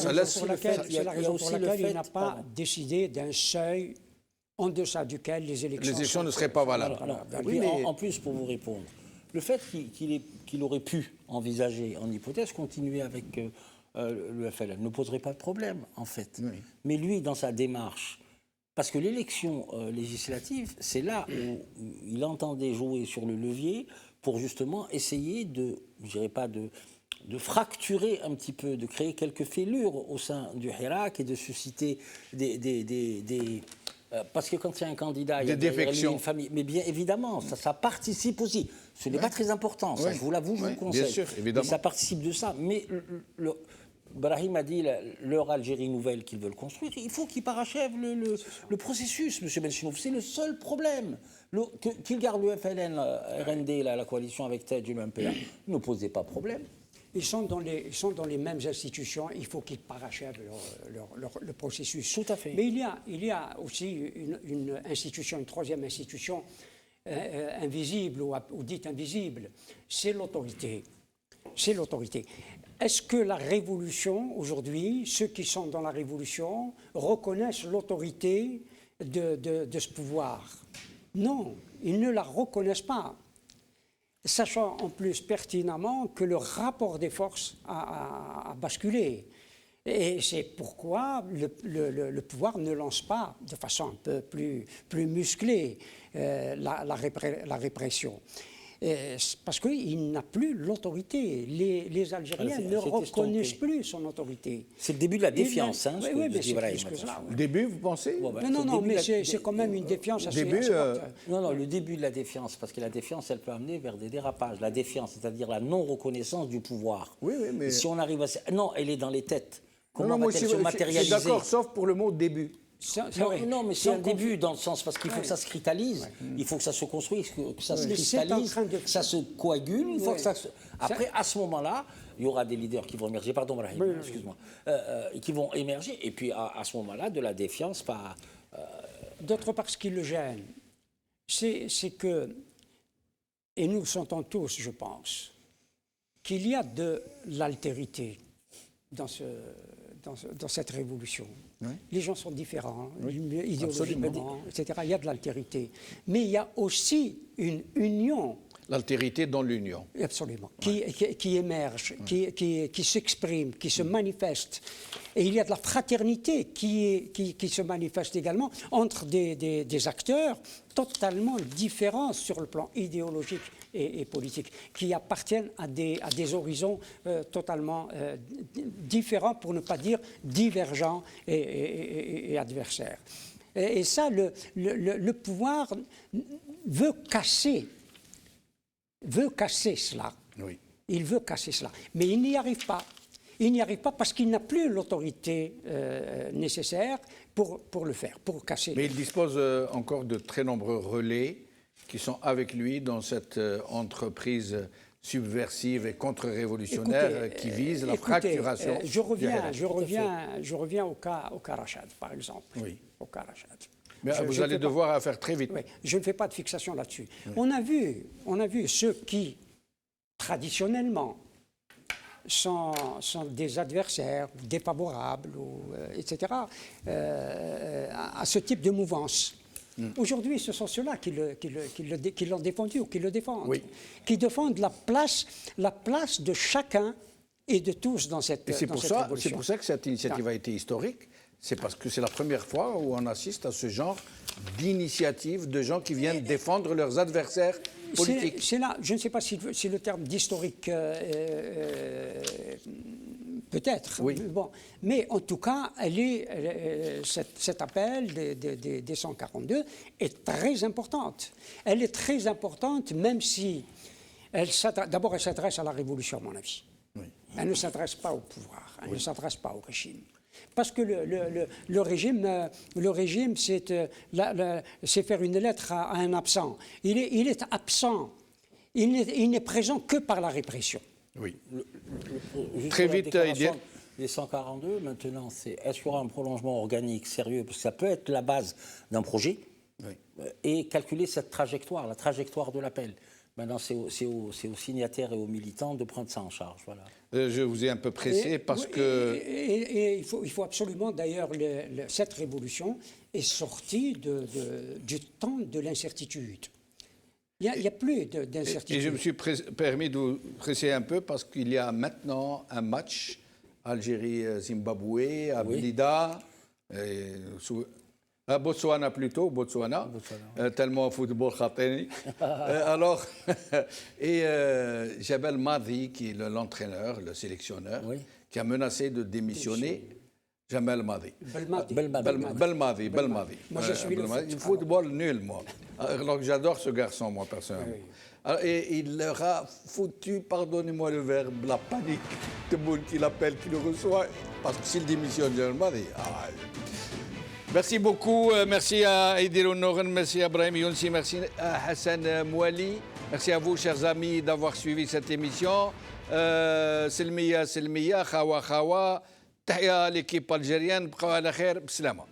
la raison pour laquelle il n'a pas décidé d'un seuil en deçà duquel les élections ne seraient pas valables. Oui, mais en plus, pour vous répondre, le fait qu'il aurait pu envisager, en hypothèse, continuer avec le FLN ne poserait pas de problème, en fait. Oui. Mais lui, dans sa démarche, parce que l'élection législative, c'est là où il entendait jouer sur le levier pour justement essayer de, je dirais pas de fracturer un petit peu, de créer quelques fêlures au sein du Hirak et de susciter des parce que quand il y a un candidat, il y a une famille, mais bien évidemment, ça participe aussi. Ce n'est pas très important, ça, je vous l'avoue, je vous le conseille. Bien sûr, évidemment. Mais ça participe de ça. Mais Brahim a dit leur Algérie nouvelle qu'ils veulent construire. Il faut qu'ils parachèvent le processus, M. Benchenouf. C'est le seul problème. Qu'ils gardent le FLN, RND, la coalition avec TED et le MPA, ne posait pas problème. Ils sont dans les mêmes institutions, il faut qu'ils parachèvent le processus. Tout à fait. Mais il y a aussi une institution, une troisième institution invisible ou dite invisible, c'est l'autorité. C'est l'autorité. Est-ce que la révolution, aujourd'hui, ceux qui sont dans la révolution, reconnaissent l'autorité de ce pouvoir? Non, ils ne la reconnaissent pas. Sachant en plus pertinemment que le rapport des forces a basculé. Et c'est pourquoi le pouvoir ne lance pas de façon un peu plus musclée la répression. Parce qu'il n'a plus l'autorité. Les Algériens ne reconnaissent plus son autorité. C'est le début de la défiance, hein, oui, mais c'est plus que cela. Le début, vous pensez? Non, mais c'est quand même une défiance assez forte. Non, le début de la défiance, parce que la défiance, elle peut amener vers des dérapages. La défiance, c'est-à-dire la non-reconnaissance du pouvoir. Oui, mais... Si on arrive à... Non, elle est dans les têtes. Comment moi va-t-elle se matérialiser? Je suis d'accord, sauf pour le mot début. Non, mais c'est un début dans le sens, parce qu'il faut que ça se cristallise, il faut que ça se construise, que ça se cristallise, que ça se coagule, il faut que ça se... Après, à ce moment-là, il y aura des leaders qui vont émerger, pardon Brahim, excuse-moi, qui vont émerger, et puis à ce moment-là, de la défiance, pas... D'autre part, ce qui le gêne, c'est que, et nous le sentons tous, je pense, qu'il y a de l'altérité dans cette révolution. Oui. Les gens sont différents, idéologiquement, etc. Il y a de l'altérité. Mais il y a aussi une union. L'altérité dans l'union. Absolument. Qui émerge, qui s'exprime, qui se manifeste. Et il y a de la fraternité qui se manifeste également entre des acteurs totalement différents sur le plan idéologique et politique, qui appartiennent à des horizons totalement différents, pour ne pas dire divergents et adversaires. Et ça, le pouvoir veut casser cela. Oui. Il veut casser cela. Mais il n'y arrive pas. Il n'y arrive pas parce qu'il n'a plus l'autorité nécessaire pour le faire, pour casser. Mais il dispose encore de très nombreux relais qui sont avec lui dans cette entreprise subversive et contre-révolutionnaire qui vise la fracturation. Je reviens au cas Rachad, par exemple. Oui. Au cas Rachad. Mais vous allez devoir faire très vite. Oui, je ne fais pas de fixation là-dessus. Oui. On a vu ceux qui, traditionnellement, sont des adversaires, défavorables, etc., à ce type de mouvance. Aujourd'hui, ce sont ceux-là qui l'ont défendu ou qui le défendent, qui défendent la place de chacun et de tous dans cette révolution. C'est pour ça que cette initiative a été historique. C'est parce que c'est la première fois où on assiste à ce genre d'initiative de gens qui viennent défendre leurs adversaires politiques. C'est là, je ne sais pas si le terme d'historique peut-être. Oui. Bon, mais en tout cas, cet appel des 142 est très importante. Elle est très importante, même si d'abord elle s'adresse à la révolution, à mon avis. Oui. Elle ne s'adresse pas au pouvoir, elle ne s'adresse pas au régime. Parce que le régime, c'est faire une lettre à un absent. Il est absent. Il n'est présent que par la répression. Oui. Très vite, les 142, maintenant, est-ce qu'il y aura un prolongement organique sérieux? Parce que ça peut être la base d'un projet. Oui. Et calculer cette trajectoire, la trajectoire de l'appel. Maintenant, c'est aux signataires et aux militants de prendre ça en charge. Voilà. Je vous ai un peu pressé parce que... Et il faut absolument, d'ailleurs, cette révolution est sortie du temps de l'incertitude. Il n'y a plus d'incertitude. Et je me suis permis de vous presser un peu parce qu'il y a maintenant un match Algérie-Zimbabwe à Blida, à Botswana plutôt, tellement football khateni. Alors, et Jabel Madi, qui est l'entraîneur, le sélectionneur, qui a menacé de démissionner. Jamal Madi. Belmadi. Moi, je suis le football nul, moi. Alors que j'adore ce garçon, moi, personnellement. Alors, et il leur a foutu, pardonnez-moi le verbe, la panique. Tout le monde qui l'appelle, qui le reçoit, parce que s'il démissionne, Jamal Madi... Merci beaucoup. Merci à Idil Noren, merci à Brahim Younsi, merci à Hassan Mouali. Merci à vous, chers amis, d'avoir suivi cette émission. Selmiya, Khawa, Khawa. تحية ليكيب الجيريان بقوا على خير بسلامه.